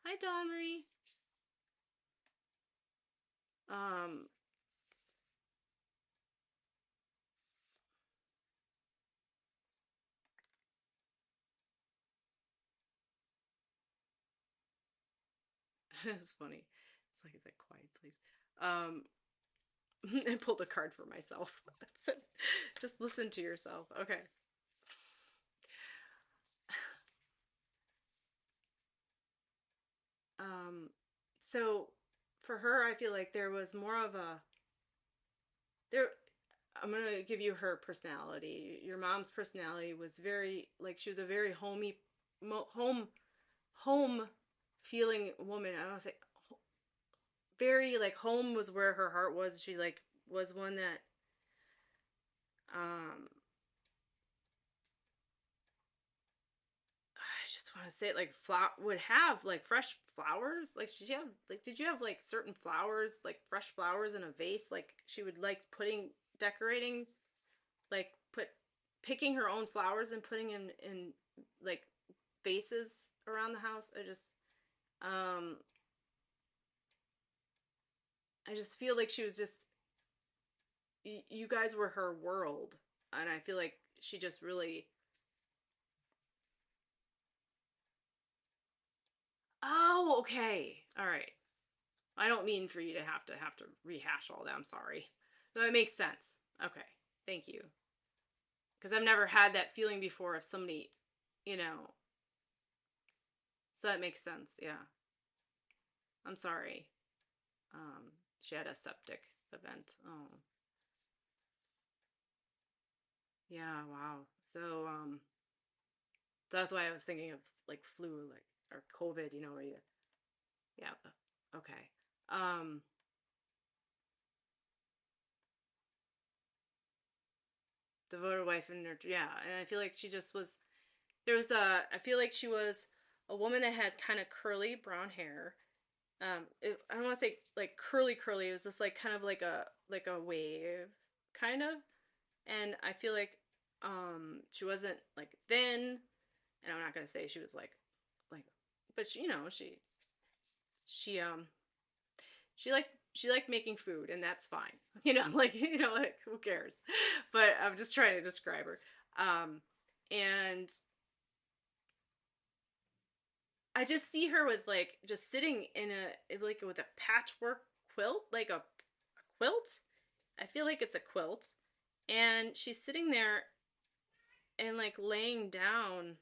A: Hi, Dawn Marie. Um, it's funny. It's like quiet, please. Um, I pulled a card for myself. That's it. Just listen to yourself. Okay. Um, so for her, I feel like there was more of a there. I'm gonna give you her personality. Your mom's personality was very like she was a very homey, home feeling woman. I don't say very like home was where her heart was. She like was one that um I just want to say it like would have like fresh flowers. Like did you have like certain flowers like fresh flowers in a vase like she would like putting decorating like picking her own flowers and putting in like vases around the house. Um I just feel like she was just you guys were her world, and I feel like she just really oh okay all right. I don't mean for you to have to rehash all that. I'm sorry. No, it makes sense. Okay, thank you. Because I've never had that feeling before of somebody, you know. So that makes sense. Yeah, I'm sorry. She had a septic event. Oh, yeah. Wow. So that's why I was thinking of like flu, like or COVID. Where you, yeah. Okay. Um, devoted wife and nurture. Yeah, and I feel like she just was. There was a. I feel like she was a woman that had kind of curly brown hair. I don't want to say like curly curly. It was just like kind of like a wave, kind of. And I feel like she wasn't like thin, and I'm not gonna say she was like, but she, she she like she liked making food, and that's fine. Like, like, who cares? But I'm just trying to describe her. And I just see her with like just sitting in like with a patchwork quilt, like a quilt. I feel like it's a quilt. And she's sitting there and like laying down,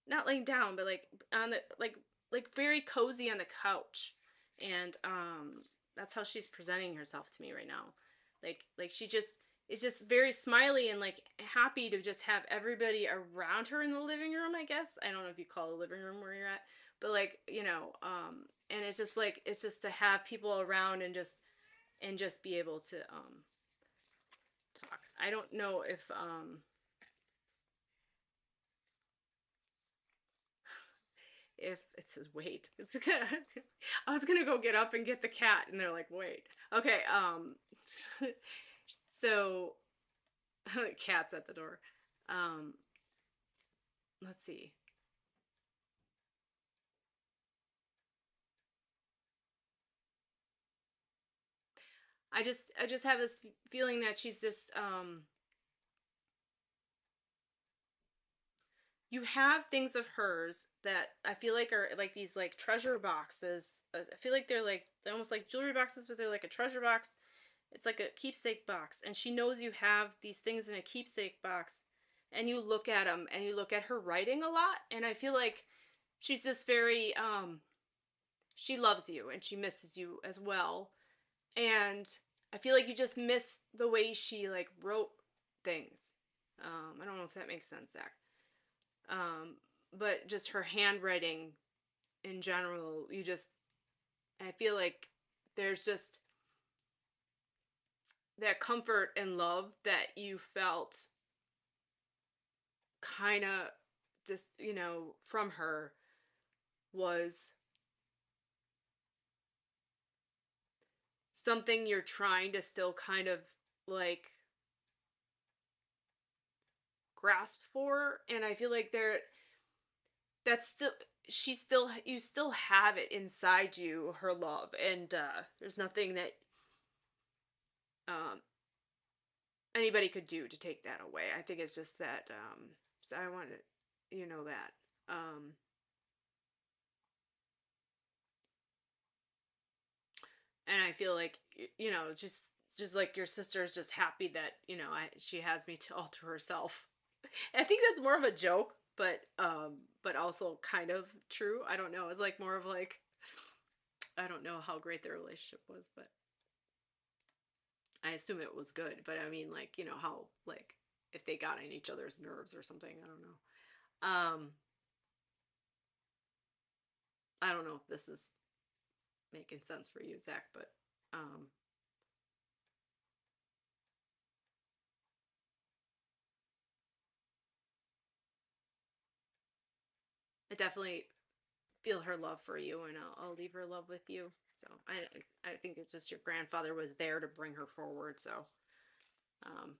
A: not laying down, but like on the like very cozy on the couch. And that's how she's presenting herself to me right now. Like she just is just very smiley and like happy to just have everybody around her in the living room, I guess. I don't know if you call the living room where you're at, but like, and it's just like it's just to have people around and just be able to talk. I don't know if it says wait, it's I was gonna go get up and get the cat, and they're like, wait. Okay, so cat's at the door. Um, let's see. I just have this feeling that she's just you have things of hers that I feel like are like these like treasure boxes. I feel like they're almost like jewelry boxes, but they're like a treasure box. It's like a keepsake box, and she knows you have these things in a keepsake box, and you look at them, and you look at her writing a lot, and I feel like she's just very she loves you and she misses you as well, and I feel like you just miss the way she like wrote things. I don't know if that makes sense, Zach. Um, but just her handwriting in general, I feel like there's just that comfort and love that you felt kind of just, from her was something you're trying to still kind of like grasp for. And I feel like that's still, you still have it inside you, her love. And there's nothing that um, anybody could do to take that away. I think it's just that, so I want to, that. Um, and I feel like just like your sister is just happy that she has me to all to herself. I think that's more of a joke, but also kind of true. I don't know. It's like more of like I don't know how great their relationship was, but I assume it was good. But I mean, like how like if they got on each other's nerves or something. I don't know. I don't know if this is making sense for you, Zach, but um, I definitely feel her love for you, and I'll leave her love with you. So I think it's just your grandfather was there to bring her forward. So I'm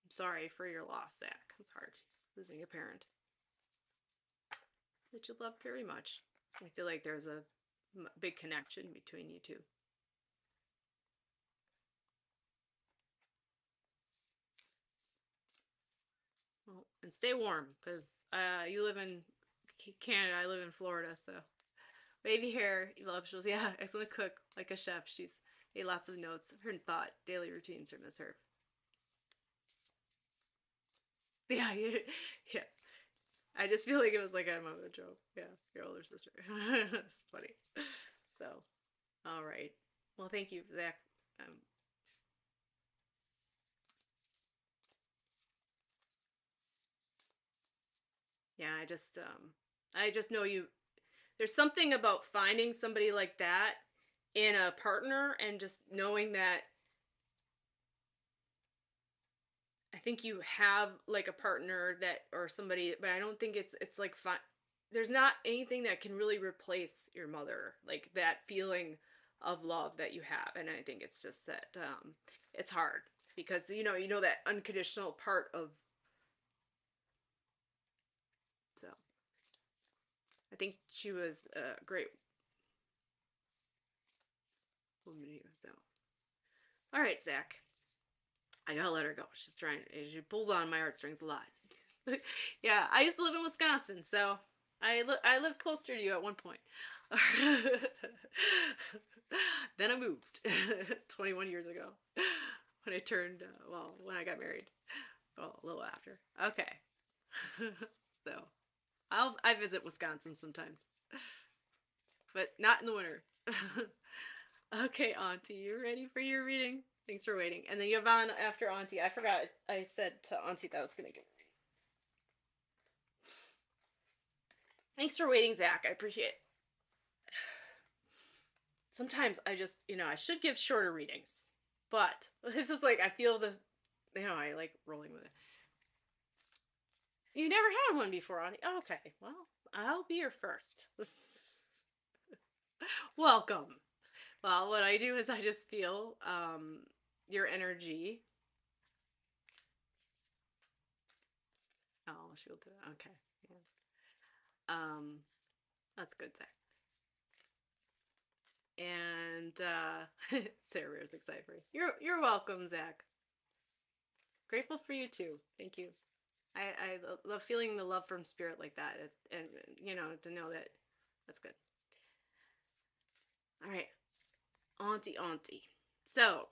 A: sorry for your loss, Zach. It's hard losing a parent that you love very much. I feel like there's a big connection between you two. Well, and stay warm because you live in Canada. I live in Florida, so wavy hair, voluptuous. Yeah, excellent cook, like a chef. She's made lots of notes. Her thought, daily routines are miss her. Yeah, yeah, yeah. I just feel like it was like I'm a joke. Yeah, your older sister. It's funny. So, all right. Well, thank you, Zach. Um, yeah, I just know you. There's something about finding somebody like that in a partner, and just knowing that I think you have like a partner that or somebody, but I don't think it's like fun. There's not anything that can really replace your mother, like that feeling of love that you have, and I think it's just that it's hard because you know that unconditional part of. So I think she was great. So, all right, Zach. I gotta let her go. She's trying. She pulls on my heartstrings a lot. Yeah, I used to live in Wisconsin, so I lived closer to you at one point. Then I moved 21 years ago when I turned when I got married. Well, a little after. Okay. So I visit Wisconsin sometimes, but not in the winter. Okay, Auntie, you ready for your reading? Thanks for waiting. And then Yvonne after Auntie. I forgot. I said to Auntie that I was gonna get. Thanks for waiting, Zach. I appreciate it. Sometimes I just, I should give shorter readings, but it's just like I feel this, I like rolling with it. You never had one before, Auntie. Oh, okay, well, I'll be your first. Welcome. Well, what I do is I just feel your energy. Oh, she'll do it. Okay. Yeah. That's good, Zach. And Sarah Rare's excited for you. You're welcome, Zach. Grateful for you too. Thank you. I love feeling the love from spirit like that, and to know that that's good. All right, Auntie. So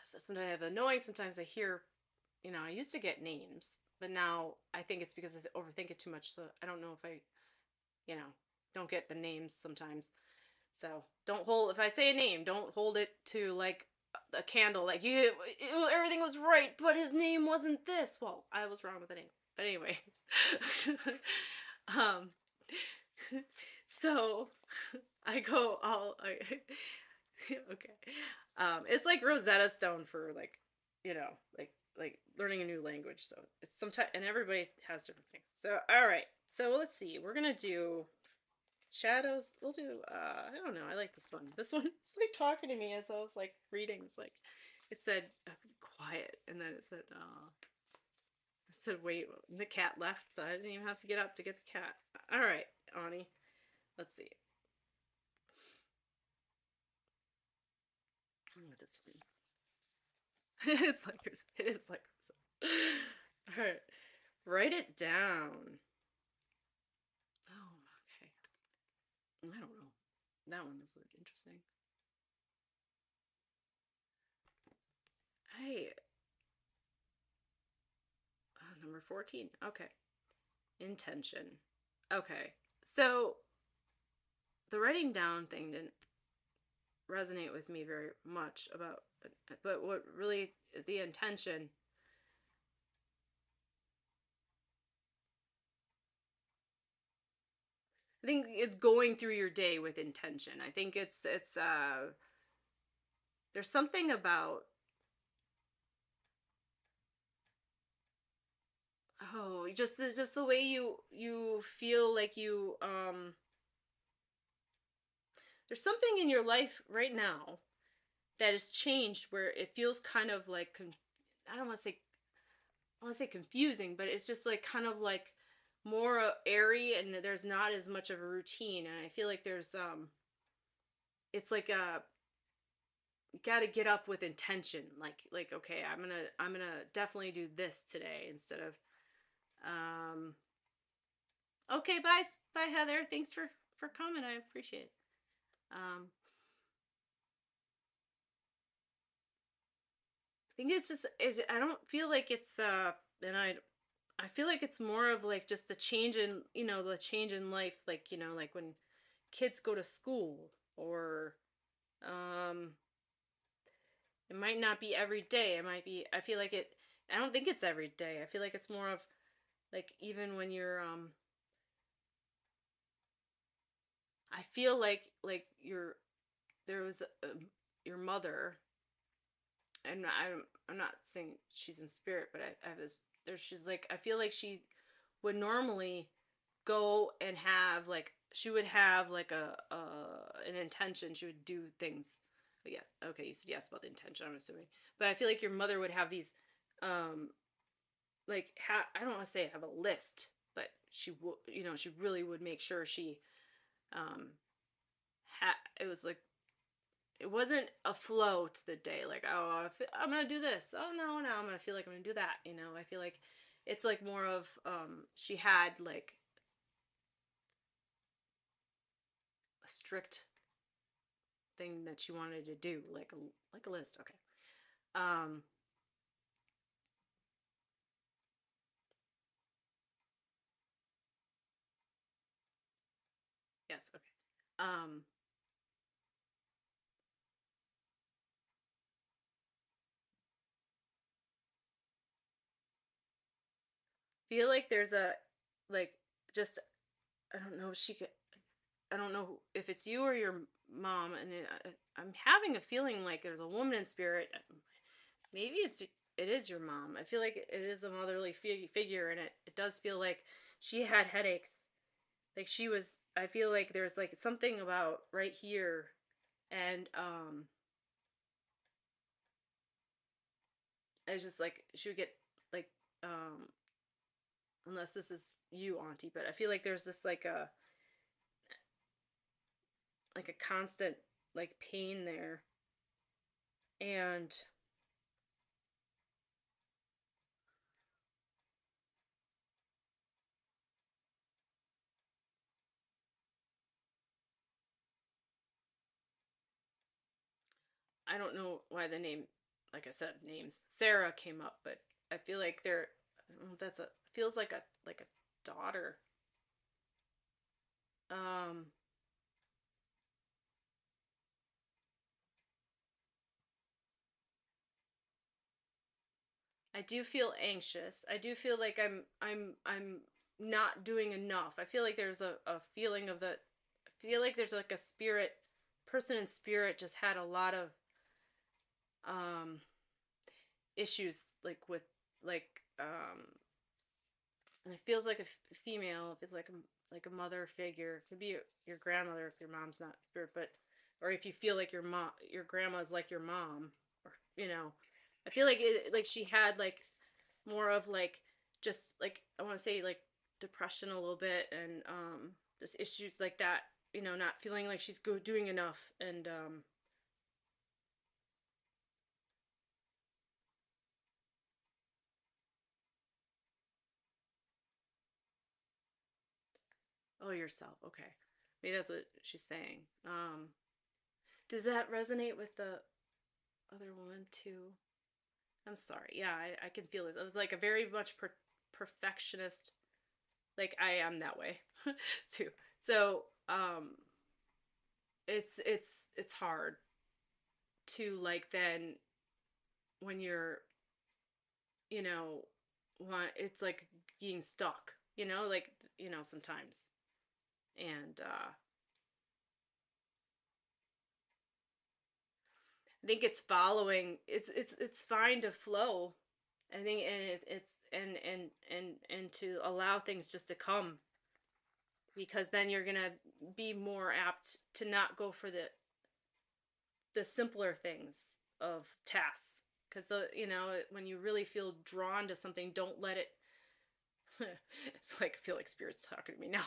A: sometimes I have annoying. Sometimes I hear, I used to get names, but now I think it's because I overthink it too much. So I don't know if I, don't get the names sometimes. So don't hold, if I say a name, don't hold it to like a candle, like everything was right, but his name wasn't this. Well, I was wrong with the name. But anyway. um, so okay. It's like Rosetta Stone for like, like learning a new language. So it's sometimes, and everybody has different things. So, all right. So let's see. We're going to do shadows. We'll do I don't know, I like this one. This one, it's like talking to me as I was like reading. It's like it said quiet, and then it said wait, and the cat left, so I didn't even have to get up to get the cat. All right, Ani, let's see. This one. It is like all right, write it down. Oh, okay. I don't know, that one is like interesting. Hey, number 14. Okay. Intention. Okay. So the writing down thing didn't resonate with me very much but what really, the intention. I think it's going through your day with intention. I think it's there's something about, oh, just the way you feel like there's something in your life right now that has changed where it feels kind of like I don't want to say, I want to say confusing, but it's just like kind of like more airy, and there's not as much of a routine, and I feel like there's it's like you got to get up with intention, like okay, I'm gonna definitely do this today instead of um okay, bye Heather, thanks for coming, I appreciate it. I think it's just I don't feel like it's and I feel like it's more of like just the change in, the change in life, like, like when kids go to school, or um it might not be every day. It might be, I feel like I don't think it's every day. I feel like it's more of like even when you're I feel like there was your mother, and I'm not saying she's in spirit, but I have this there she's like, I feel like she would normally go and have like, she would have like an intention, she would do things. But yeah, okay, you said yes about the intention, I'm assuming. But I feel like your mother would have these um like I don't want to say have a list, but she would, she really would make sure she um it was like it wasn't a flow to the day. Like, oh, I'm gonna do this. Oh no, no, I'm gonna feel like I'm gonna do that. I feel like it's like more of she had like a strict thing that she wanted to do, like a list. Okay. Um. Yes. Okay. Um. Feel like there's a like just I don't know. She could. I don't know if it's you or your mom, and I'm having a feeling like there's a woman in spirit. Maybe it is your mom. I feel like it is a motherly figure, and it does feel like she had headaches. Like she was. I feel like there's like something about right here, and it's just like she would get like um unless this is you, auntie, but I feel like there's this like a constant like pain there, and I don't know why the name, like I said, names Sarah came up, but I feel like I don't know if that's a feels like a daughter. Um, I do feel anxious. I do feel like I'm not doing enough. I feel like there's a feeling of the I feel like there's like a spirit person in spirit just had a lot of um issues like with like and it feels like a female. If it's like a mother figure, it could be your grandmother if your mom's not spirit, but or if you feel like your grandma's like your mom, or I feel like like she had like more of like just like I want to say like depression a little bit, and just issues like that. Not feeling like she's doing enough, and oh yourself. Okay, maybe that's what she's saying. Does that resonate with the other woman too? I'm sorry. Yeah, I can feel this. I was like a very much perfectionist. Like I am that way too. So it's hard to like then when you're you know want it's like being stuck. Like sometimes, and I think it's following. It's fine to flow. I think, and it's and to allow things just to come, because then you're gonna be more apt to not go for the simpler things of tasks, because when you really feel drawn to something, don't let it it's like I feel like spirit's talking to me now.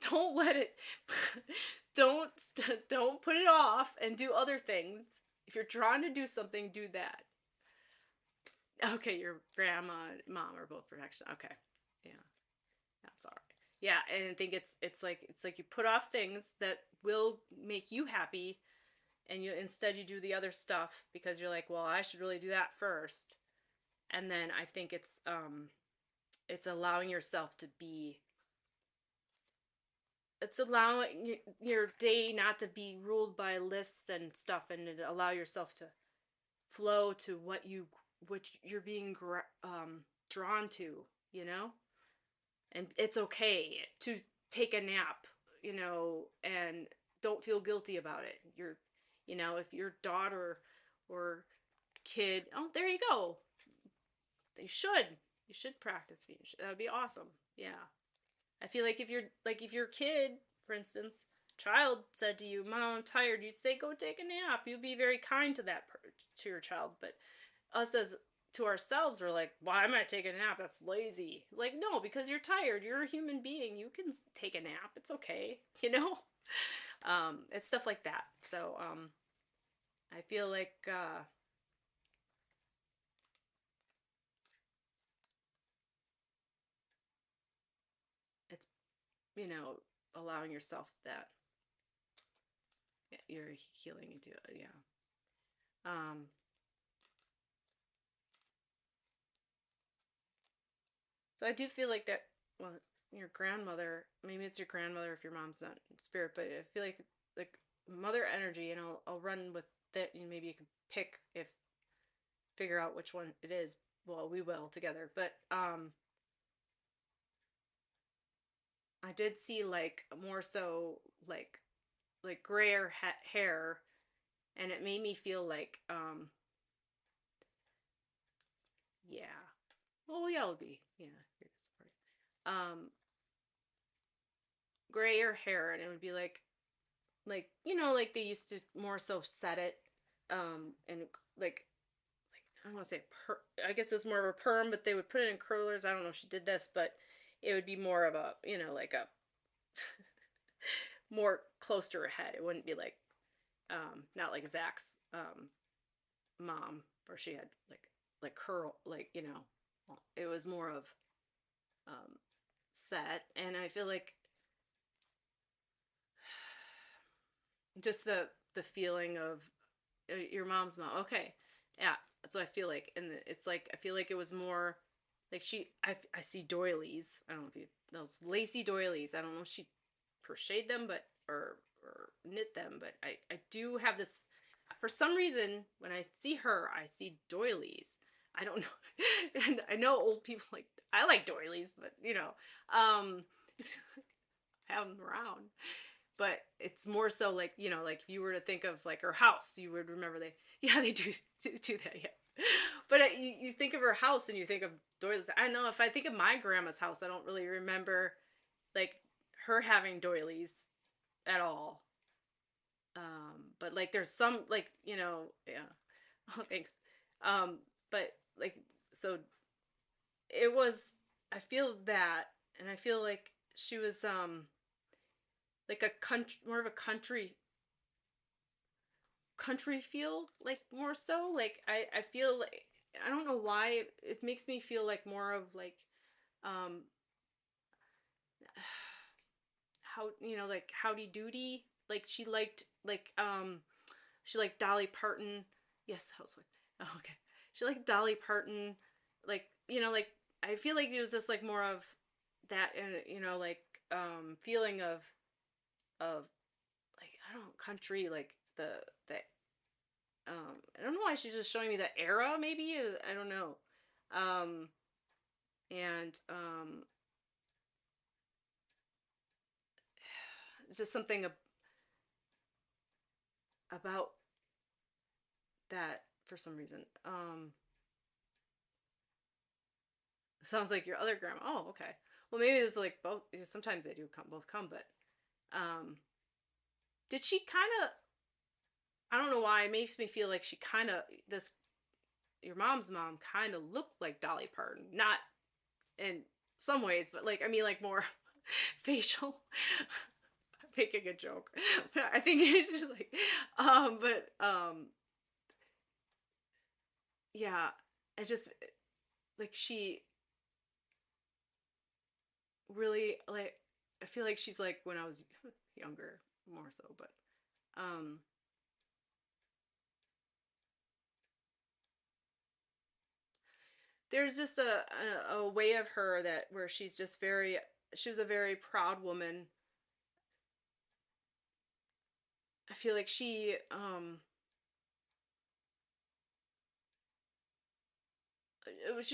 A: Don't let it don't put it off and do other things. If you're drawn to do something, do that. Okay, your grandma and mom are both protection. Okay. Yeah. That's all right. Yeah, and I think it's like you put off things that will make you happy, and you do the other stuff because you're like, well, I should really do that first. And then I think it's allowing yourself to be it's allowing your day not to be ruled by lists and stuff, and to allow yourself to flow to what you're being drawn to, you know? And it's okay to take a nap, and don't feel guilty about it. If your daughter or kid, oh, there you go. You should practice. That would be awesome. Yeah. I feel like if your kid, for instance, child said to you, "Mom, I'm tired," you'd say, "Go take a nap." You'd be very kind to to your child. But us as to ourselves, we're like, "Why am I taking a nap? That's lazy." It's like, no, because you're tired. You're a human being. You can take a nap. It's okay. It's stuff like that. So I feel like it's, you know, allowing yourself that, you're healing into it. Yeah. Um, so I do feel like that. Well, your grandmother, maybe it's your grandmother if your mom's not in spirit, but I feel like mother energy, and I'll run with that, and maybe you can pick if figure out which one it is. Well, we will together, but I did see like more so like grayer hair, and it made me feel like yeah. Well, yeah, it'll be yeah. Here, sorry. Grayer hair, and it would be like like they used to more so set it, and like I don't want to say I guess it's more of a perm, but they would put it in curlers. I don't know if she did this, but it would be more of a like a more close to her head. It wouldn't be like not like Zach's mom, where she had like curl, like well, it was more of um set. And I feel like just the feeling of your mom's mom. Okay, yeah, that's what I feel like. And it's like I feel like it was more like I see doilies. I don't know if you those lacy doilies. I don't know if she crocheted them, but or knit them, but I do have this, for some reason when I see her I see doilies. I don't know. And I know old people like, I like doilies, but um have them around. But it's more so like like if you were to think of like her house, you would remember they yeah, they do that, yeah. But you think of her house and you think of doilies. I know if I think of my grandma's house, I don't really remember like her having doilies at all. But like there's some like yeah. Oh, thanks. um but like, so it was, I feel that, and I feel like she was like a country, more of a country feel, like more so like I feel like, I don't know why it makes me feel like more of like um how like howdy doody, like she liked Dolly Parton. Yes, housewife. Oh, okay. She liked Dolly Parton, like like I feel like it was just like more of that, and like feeling of like, I don't know, country, like the I don't know why she's just showing me the era, maybe, I don't know. um and it's just something about that for some reason. Sounds like your other grandma. Oh, okay. Well, maybe it's like both. Sometimes they do come, both come, but um did she kind of, I don't know why it makes me feel like she kind of, this your mom's mom kind of looked like Dolly Parton, not in some ways, but like, I mean, like more facial. I'm making a joke. I think it's just like, but yeah, I just like she really like. I feel like she's like when I was younger, more so, but um, there's just a way of her that where she's just very. She was a very proud woman. I feel like she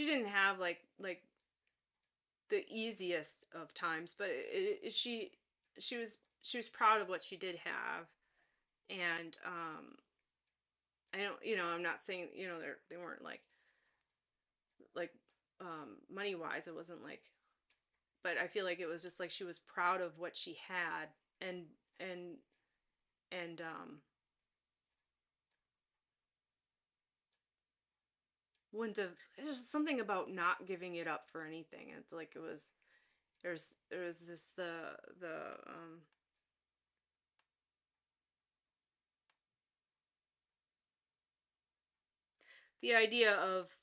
A: didn't have like the easiest of times, but she was proud of what she did have. And I don't, I'm not saying they weren't like money wise, it wasn't like, but I feel like it was just like she was proud of what she had. And and and wouldn't have, there's something about not giving it up for anything. It's like it was, there was just the um the idea of,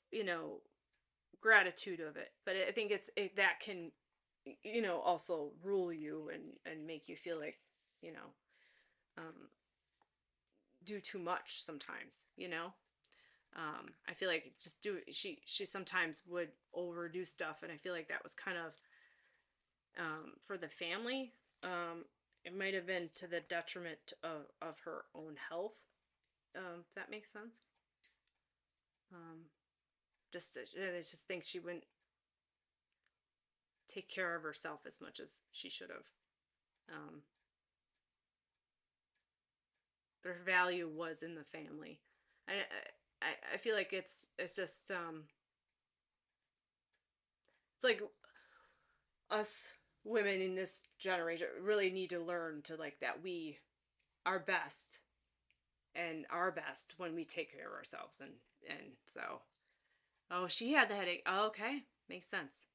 A: gratitude of it. But I think that can, also rule you and make you feel like, you know, um, do too much sometimes, I feel like just do she sometimes would overdo stuff, and I feel like that was kind of, for the family. It might have been to the detriment of her own health. If that makes sense. Um, I just think she wouldn't take care of herself as much as she should have. Um, but her value was in the family. I feel like it's just, it's like us women in this generation really need to learn to, like, that we are best and our best when we take care of ourselves. And so, oh, she had the headache. Oh, okay, makes sense.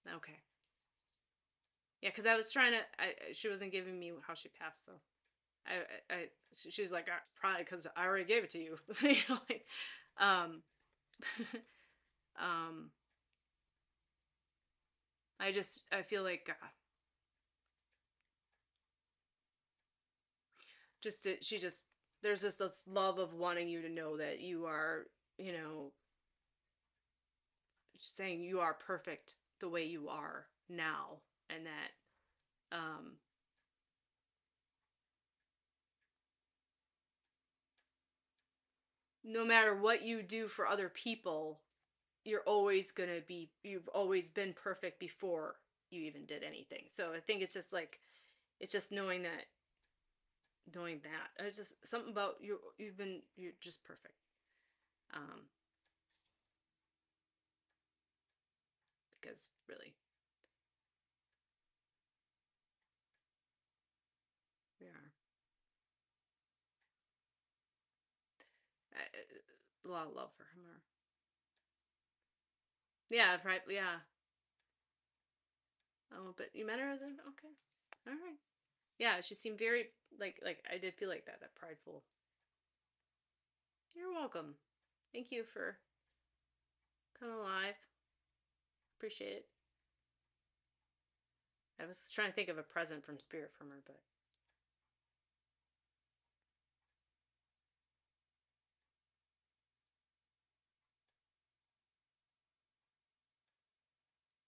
A: Okay. Yeah, because I was trying to. She wasn't giving me how she passed, so she was like, probably because I already gave it to you." So, like, um, um, I feel like, she just, there's just this love of wanting you to know that you are, you know, saying you are perfect the way you are now, and that, no matter what you do for other people, you've always been perfect before you even did anything. So I think it's just like, it's just knowing that it's just something about you. You're just perfect. um because really we are. A lot of love for her. Yeah, right, yeah. Oh, but you met her as an okay. All right. Yeah, she seemed very, like I did feel like that prideful. You're welcome. Thank you for coming alive. Appreciate it. I was trying to think of a present from Spirit from her, but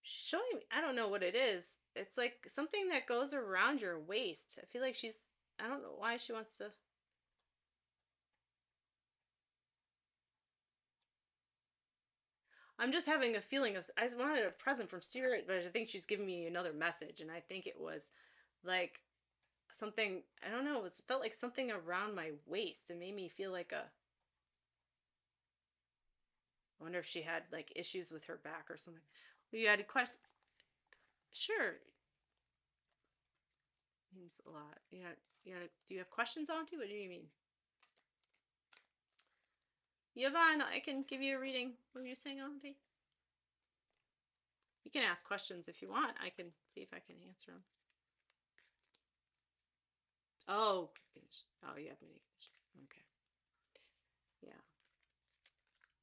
A: she's showing me. I don't know what it is. It's like something that goes around your waist. I feel like she's. I don't know why she wants to. I'm just having a feeling of. I wanted a present from Spirit, but I think she's giving me another message, and I think it was like something. I don't know. It felt like something around my waist. It made me feel like a. I wonder if she had like issues with her back or something. Well, you had a question. Sure, means a lot. Yeah, yeah. Do you have questions, Auntie? What do you mean? Yvonne, I can give you a reading. What were you saying, Auntie? You can ask questions if you want. I can see if I can answer them. Oh, oh, you have many. Okay, yeah.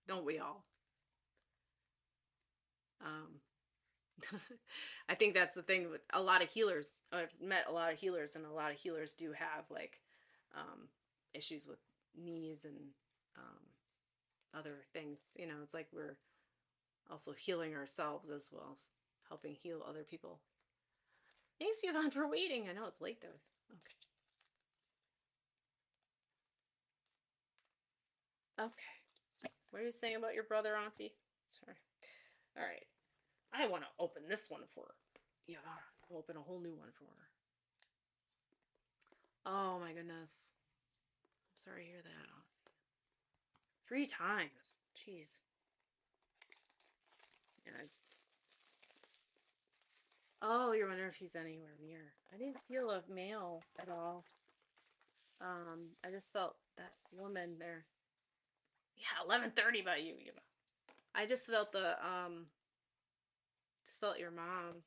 A: Don't we all? Um, I think that's the thing with a lot of healers. I've met a lot of healers, and a lot of healers do have like, um, issues with knees and, um, other things. It's like we're also healing ourselves as well as helping heal other people. Thanks, Yvonne, for waiting. I know it's late though. Okay. Okay. What are you saying about your brother, Auntie? Sorry. All right. I want to open this one for her. Yeah, I'll open a whole new one for her. Oh my goodness. I'm sorry to hear that. 3 times. Jeez. Yeah, oh, you're wondering if he's anywhere near. I didn't feel a male at all. I just felt that woman there. Yeah, 11:30 by you. I just felt your mom.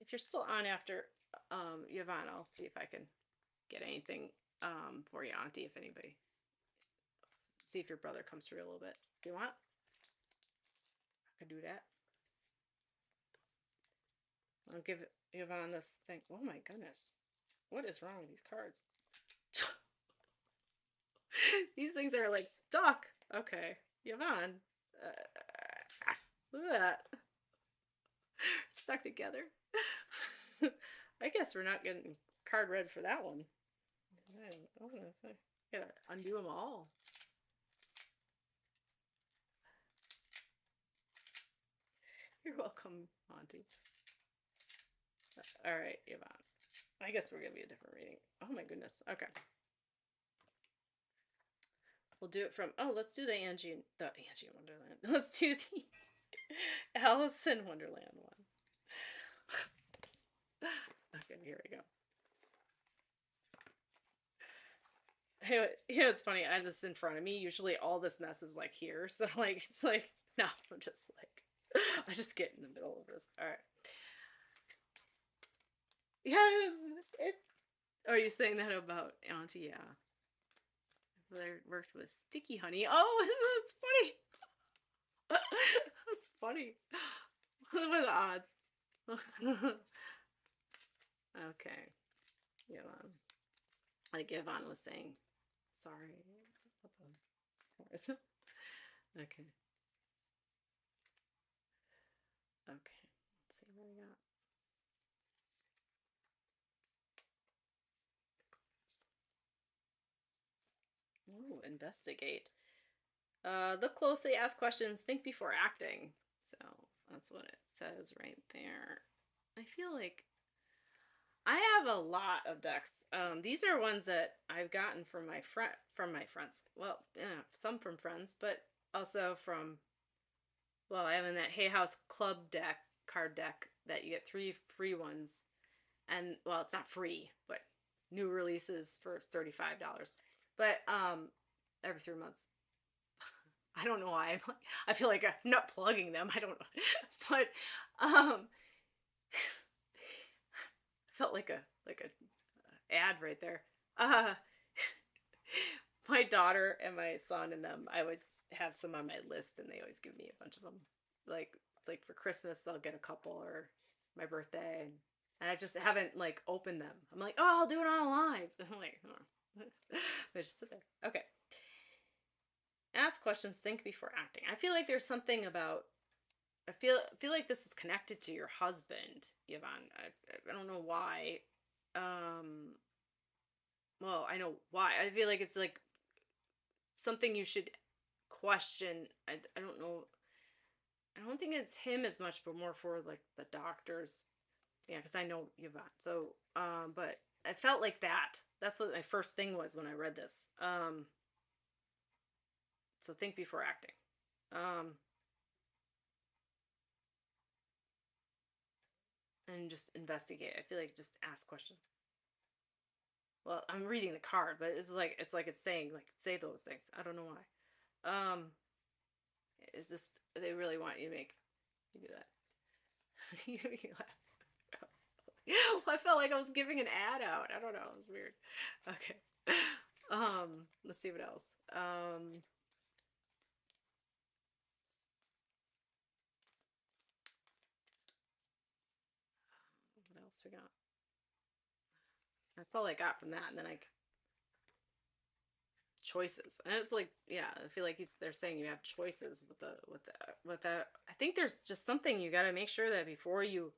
A: If you're still on after, Yvonne, I'll see if I can get anything for you, Auntie, if anybody. See if your brother comes through a little bit. Do you want? I could do that. I'll give Yvonne this thing. Oh my goodness. What is wrong with these cards? These things are like stuck. Okay. Yvonne. Look at that. Stuck together. I guess we're not getting card read for that one. Oh, gotta undo them all. You're welcome, Auntie. All right, Yvonne. I guess we're gonna be a different reading. Oh my goodness. Okay. We'll do it from. Oh, let's do the Angie Wonderland. Let's do the Alice in Wonderland one. Okay, here we go. It's funny. I have this in front of me. Usually, all this mess is like here. So, like, it's like, no, I'm just like, I just get in the middle of this. All right. Yes. Are you saying that about Auntie? Yeah. I worked with sticky honey. Oh, that's funny. That's funny. What are the odds? Okay. Yvonne. Like Yvonne was saying. Sorry. Okay. Okay. Let's see what we got. Oh, investigate. Look closely, ask questions, think before acting. So that's what it says right there. I feel like I have a lot of decks. These are ones that I've gotten from my friends. Well, yeah, some from friends, but also from. Well, I have in that Hay House Club card deck that you get 3 free ones, and well, it's not free, but new releases for $35. But every 3 months. I don't know why. I feel like I'm not plugging them. I don't know, but felt like a ad right there. Uh, my daughter and my son and them. I always have some on my list, and they always give me a bunch of them. Like for Christmas, I'll get a couple, or my birthday, and I just haven't like opened them. I'm like, oh, I'll do it on live. I'm like, oh. They just sit there. Okay. Ask questions, think before acting. I feel like there's something about. I feel like this is connected to your husband, Yvonne. I don't know why. Um, well, I know why. I feel like it's like something you should question. I don't know. I don't think it's him as much, but more for like the doctors. Yeah, because I know Yvonne. So, but I felt like that. That's what my first thing was when I read this. So think before acting. Um, and just investigate. I feel like just ask questions. Well, I'm reading the card, but it's like it's saying like say those things. I don't know why. It's just they really want you to make you do that. You laugh. Well, I felt like I was giving an ad out. I don't know. It was weird. Okay. Let's see what else. What else we got? That's all I got from that, and then choices, and it's like, yeah, I feel like they're saying you have choices with the. I think there's just something you got to make sure that before you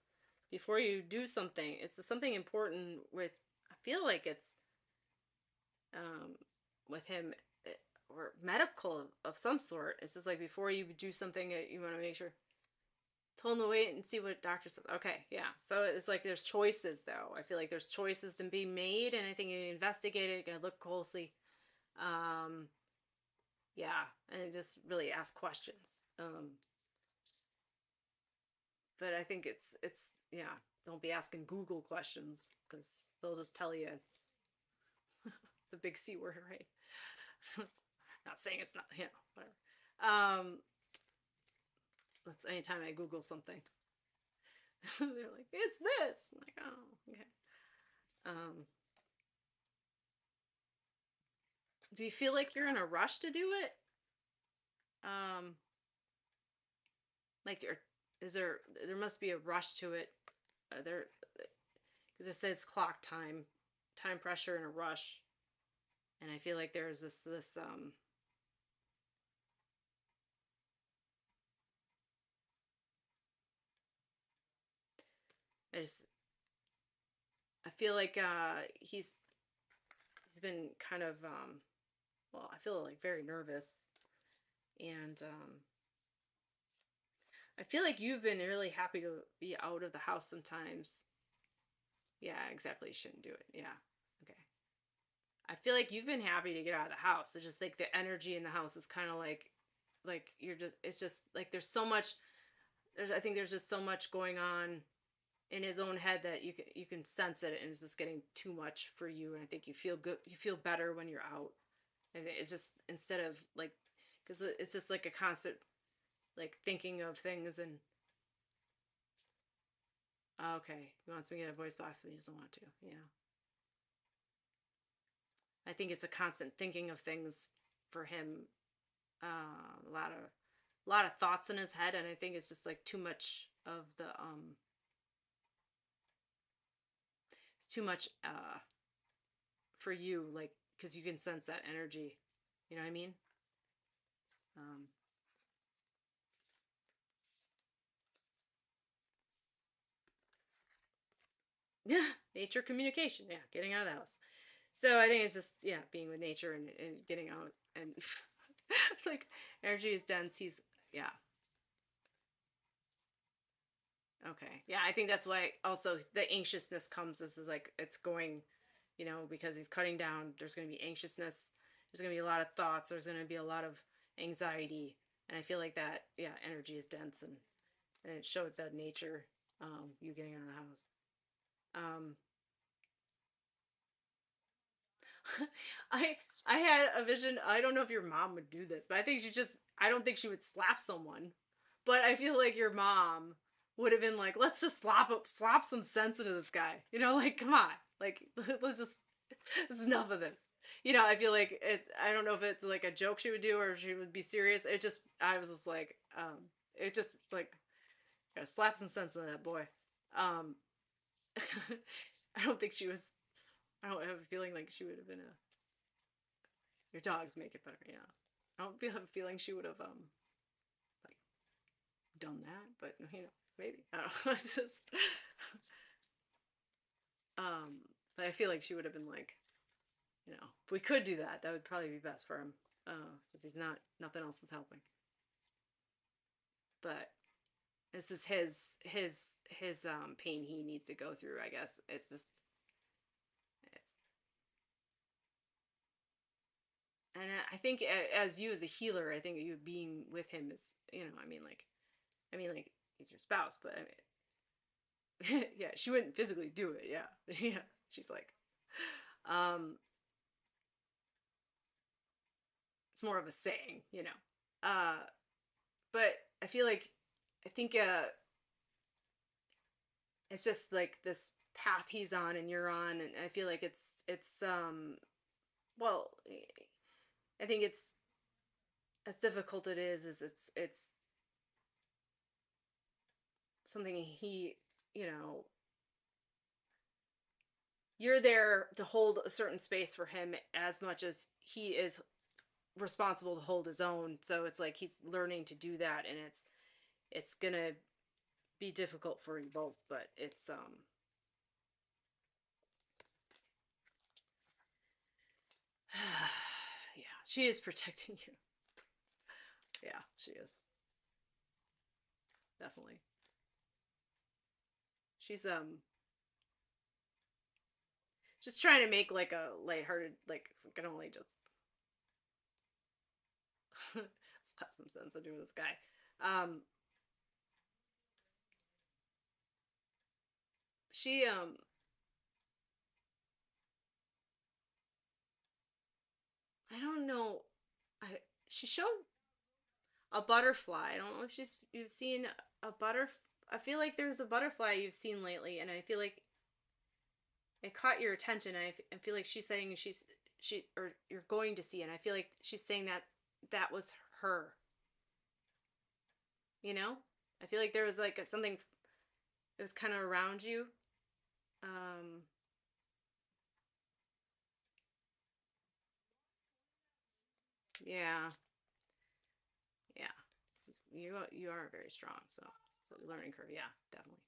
A: do something, it's just something important with. I feel like it's um with him or medical of some sort. It's just like before you do something, you want to make sure. Told him to wait and see what doctor says. Okay, yeah. So it's like there's choices, though. I feel like there's choices to be made, and I think you investigate it, you gotta look closely. Um, yeah, and just really ask questions. But I think it's yeah. Don't be asking Google questions because they'll just tell you it's the big C word, right? Not saying it's not, whatever. That's anytime I Google something. They're like, it's this. I'm like, oh, okay. Um, Do you feel like you're in a rush to do it? Um, like you're is there must be a rush to it. There because it says clock time, time pressure and a rush. And I feel like there's this there's I feel like he's been kind of well, I feel like very nervous and I feel like you've been really happy to be out of the house sometimes. Yeah, exactly. You shouldn't do it. Yeah. Okay. I feel like you've been happy to get out of the house. It's just like the energy in the house is kind of like you're just it's just like there's so much I think there's just so much going on in his own head that you can sense it and it's just getting too much for you and I think you feel good you feel better when you're out. And it's just instead of like cuz it's just like a constant like thinking of things and oh, okay, he wants me to get a voice box but he doesn't want to. Yeah. I think it's a constant thinking of things for him. A lot of thoughts in his head, and I think it's just like too much of the it's too much for you, like because you can sense that energy. You know what I mean? Um, yeah, nature communication. Yeah, getting out of the house. So I think it's just yeah, being with nature and getting out and like energy is dense. He's yeah. Okay. Yeah, I think that's why also the anxiousness comes. This is like it's going, because he's cutting down. There's going to be anxiousness. There's going to be a lot of thoughts. There's going to be a lot of anxiety, and I feel like that. Yeah, energy is dense, and it showed the nature. You getting out of the house. Um, I I had a vision. I don't know if your mom would do this, but I think she just. I don't think she would slap someone, but I feel like your mom would have been like, "Let's just slap some sense into this guy." Like come on, like let's just. It's enough of this. I feel like it. I don't know if it's like a joke she would do or she would be serious. It just. I was just like, it just like, gotta slap some sense into that boy. Um, I don't think she was. I don't have a feeling like she would have been a your dogs make it better, yeah. I don't have a feeling she would have like done that, but maybe. I don't know. It's just um but I feel like she would have been like, if we could do that, that would probably be best for him. Because he's not nothing else is helping. But this is his pain he needs to go through, I guess. It's and I think as you as a healer, I think you being with him is, I mean like he's your spouse, but yeah, she wouldn't physically do it. Yeah. Yeah. She's like, um, it's more of a saying. Uh, but I feel like, I think, it's just like this path he's on and you're on. And I feel like well, I think it's as difficult it is it's something you know, you're there to hold a certain space for him as much as he is responsible to hold his own. So it's like he's learning to do that, and it's gonna be difficult for you both. But it's yeah, she is protecting you. Yeah, she is definitely. She's just trying to make like a lighthearted, like if we can only just have some sense of doing this guy. Um, she I don't know. She showed a butterfly. I don't know if you've seen a butter. I feel like there's a butterfly you've seen lately, and I feel like it caught your attention. I feel like she's saying or you're going to see, and I feel like she's saying that that was her. You know, I feel like there was like something. It was kind of around you. Um, yeah, yeah. You are very strong. So learning curve. Yeah, definitely.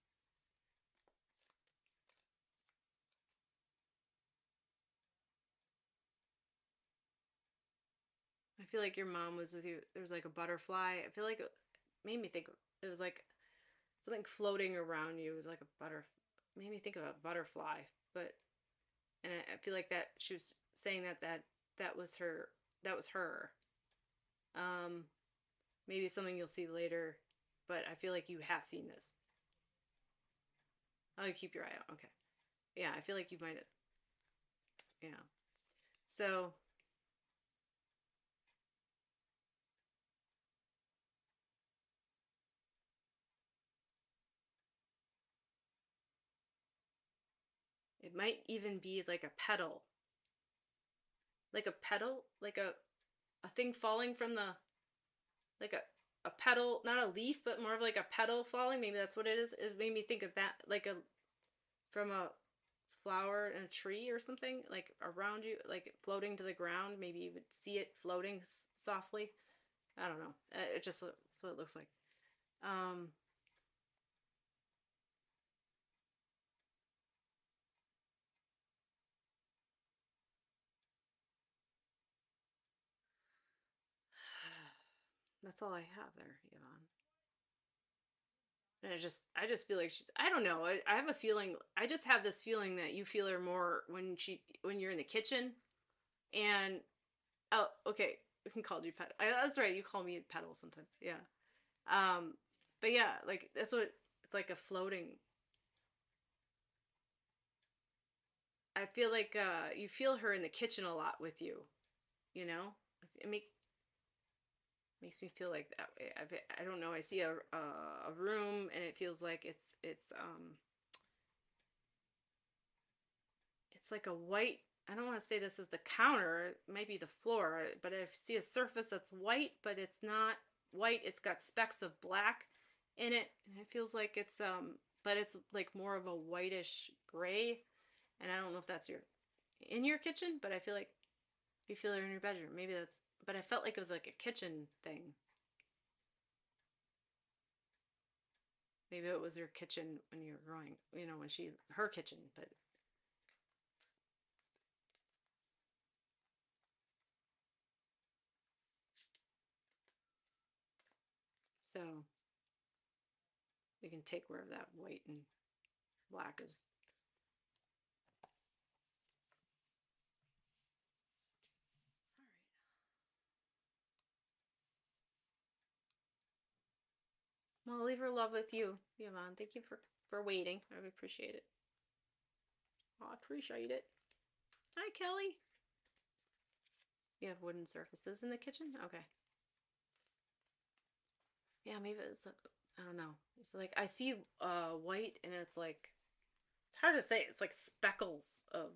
A: I feel like your mom was with you. There was like a butterfly. I feel like it made me think it was like something floating around you. It was like a made me think of a butterfly. But and I feel like that she was saying that was her. That was her. Um, maybe something you'll see later, but I feel like you have seen this. Oh, you keep your eye out. Okay. Yeah, I feel like you might have. Yeah. So it might even be like a petal, like a thing falling from the like a petal, not a leaf, but more of like a petal falling. Maybe that's what it is. It made me think of that, like a from a flower in a tree or something, like around you, like floating to the ground. Maybe you would see it floating softly. I don't know. It just that's what it looks like. Um, that's all I have there, Yvonne. And I just feel like she's, I don't know. I have a feeling, I just have this feeling that you feel her more when you're in the kitchen. And, oh, okay. We can call you Pet. That's right. You call me Petal sometimes. Yeah. Um, but yeah, like that's what it's like a floating. I feel like, you feel her in the kitchen a lot with you, you know? It makes me feel like that way. I don't know. I see a room and it feels like it's like a white. I don't want to say this is the counter. It might be the floor, but I see a surface that's white, but it's not white. It's got specks of black in it, and it feels like but it's like more of a whitish gray. And I don't know if that's in your kitchen, but I feel like you feel it in your bedroom. Maybe that's. But I felt like it was like a kitchen thing. Maybe it was her kitchen when you were growing. When her kitchen. But so we can take wherever that white and black is. All right. Well, I'll leave her love with you, Yvonne. Thank you for waiting. I appreciate it. I appreciate it. Hi, Kelly. You have wooden surfaces in the kitchen? Okay. Yeah, maybe I don't know. It's like I see white and it's hard to say. It's like speckles of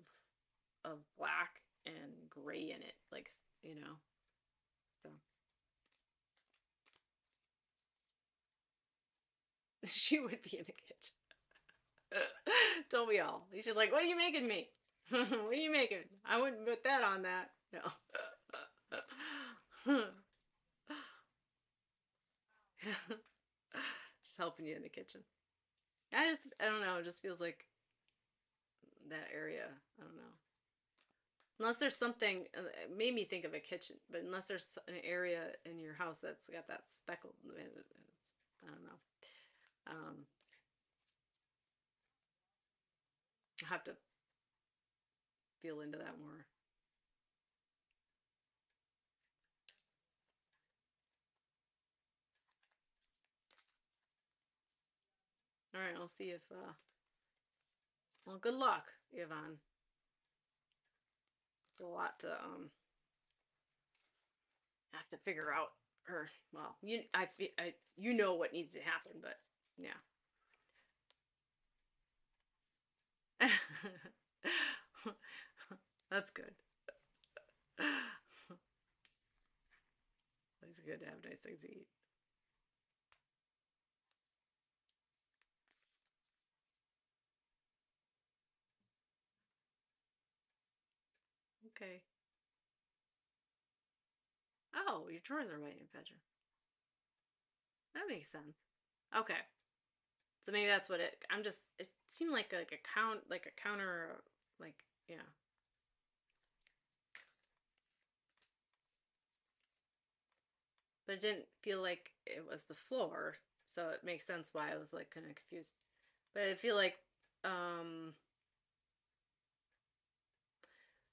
A: black and gray in it. Like, so she would be in the kitchen. Don't we all? She's like, "What are you making me? What are you making? I wouldn't put that on that." No. Just helping you in the kitchen. I don't know. It just feels like that area. I don't know. Unless there's something, it made me think of a kitchen, but unless there's an area in your house that's got that speckled, I don't know. Um, I'll have to feel into that more. All right, I'll see if, well, good luck, Yvonne. It's a lot to, have to figure out, or, well, you know what needs to happen, but yeah. That's good. It's good to have nice things to eat. Okay. Oh, your drawers are right in your bedroom. That makes sense. Okay. So maybe that's what it seemed like a like a counter, like, yeah. But it didn't feel like it was the floor, so it makes sense why I was like kind of confused. But I feel um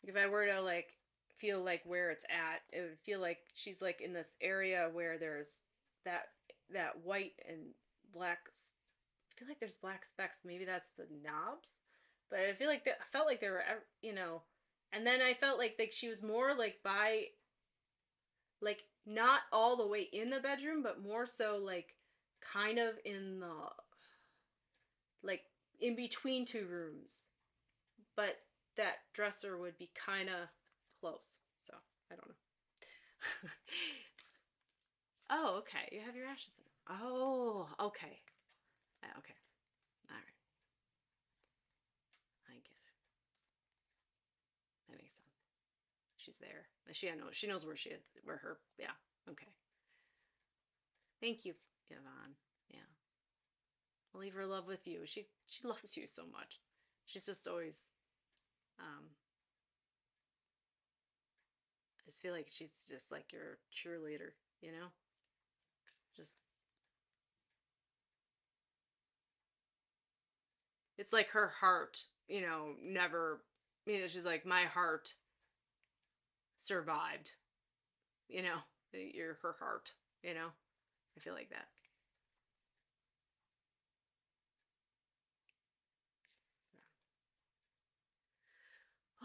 A: like if I were to like feel like where it's at, it would feel like she's like in this area where there's that white and black. I feel like there's black specks. Maybe that's the knobs, but I feel like I felt like there were, and then I felt like she was more like by, like, not all the way in the bedroom, but more so like kind of in the, like, in between two rooms, but that dresser would be kind of close. So I don't know. Oh, okay. You have your ashes in it. Oh, okay. Okay. All right. I get it. That makes sense. She's there. She knows where where her, yeah. Okay. Thank you, Yvonne. Yeah. I'll leave her love with you. She loves you so much. She's just always, um I just feel like she's just like your cheerleader, you know? Just, it's like her heart, never, she's like, my heart survived, you know? You're her heart, you know? I feel like that.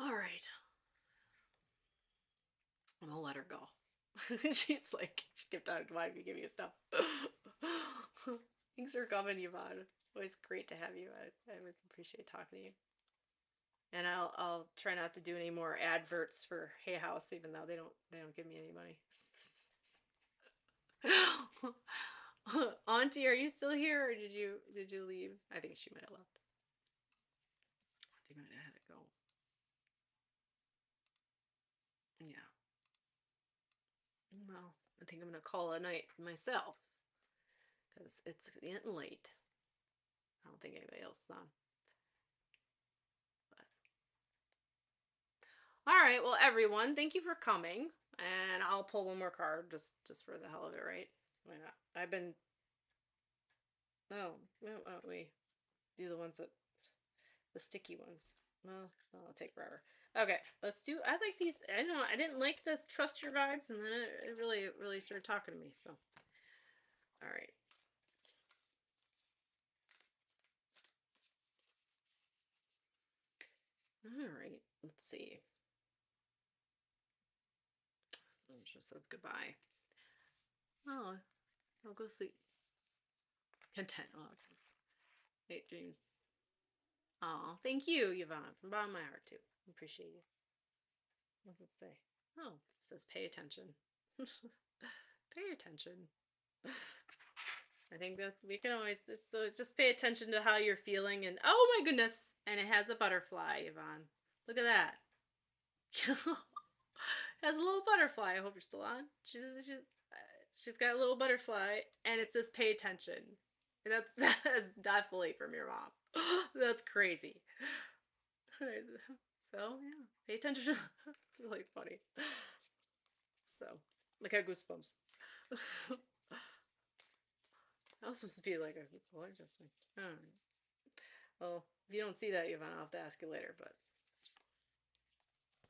A: All right. I'm gonna let her go. She's like, she kept on wanting to give you stuff. Thanks for coming, Yvonne. Always great to have you. I always appreciate talking to you. And I'll try not to do any more adverts for Hay House, even though they don't give me any money. Auntie, are you still here, or did you leave? I think she might have left. I think I might have had to go. Yeah. Well, I think I'm gonna call a night myself because it's getting late. I don't think anybody else is on. But all right, well, everyone, thank you for coming, and I'll pull one more card just for the hell of it, right? Why not? I've been. Oh, why don't we do the ones that the sticky ones? Well, I'll take forever. Okay, let's do. I like these. I don't know. I didn't like this. Trust your vibes, and then it really started talking to me. So, all right. All right. Let's see. It just says goodbye. Oh, I'll go sleep. Content. Oh, it's great dreams. Oh, thank you, Yvonne, from the bottom of my heart too. Appreciate you. What's it say? Oh, it says pay attention. Pay attention. I think that we can always, so just pay attention to how you're feeling, and oh my goodness, and it has a butterfly, Yvonne. Look at that. Has a little butterfly. I hope you're still on. She's got a little butterfly, and it says pay attention. That is definitely from your mom. That's crazy. So yeah, pay attention. It's really funny. So, like, I goosebumps. I was supposed to be like a well, just like, all right. Well, if you don't see that, Yvonne, I'll have to ask you later. But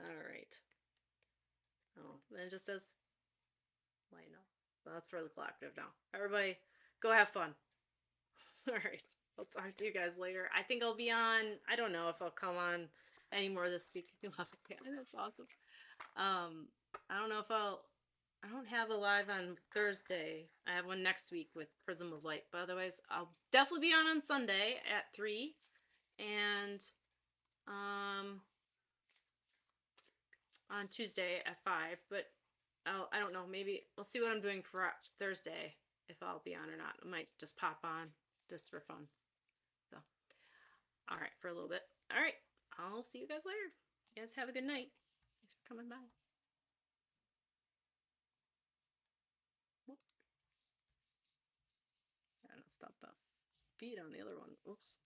A: all right. Oh, then it just says lighten up. So that's for the collective now. Everybody, go have fun. All right. I'll talk to you guys later. I think I'll be on. I don't know if I'll come on anymore this week. That's awesome. I don't know if I'll. I don't have a live on Thursday. I have one next week with Prism of Light. But otherwise, I'll definitely be on Sunday at 3. And on Tuesday at 5, but I don't know. Maybe we'll see what I'm doing for Thursday, if I'll be on or not. I might just pop on just for fun. So, all right, for a little bit. All right, I'll see you guys later. You guys have a good night. Thanks for coming by. Whoop. Gotta stop the feed on the other one. Oops.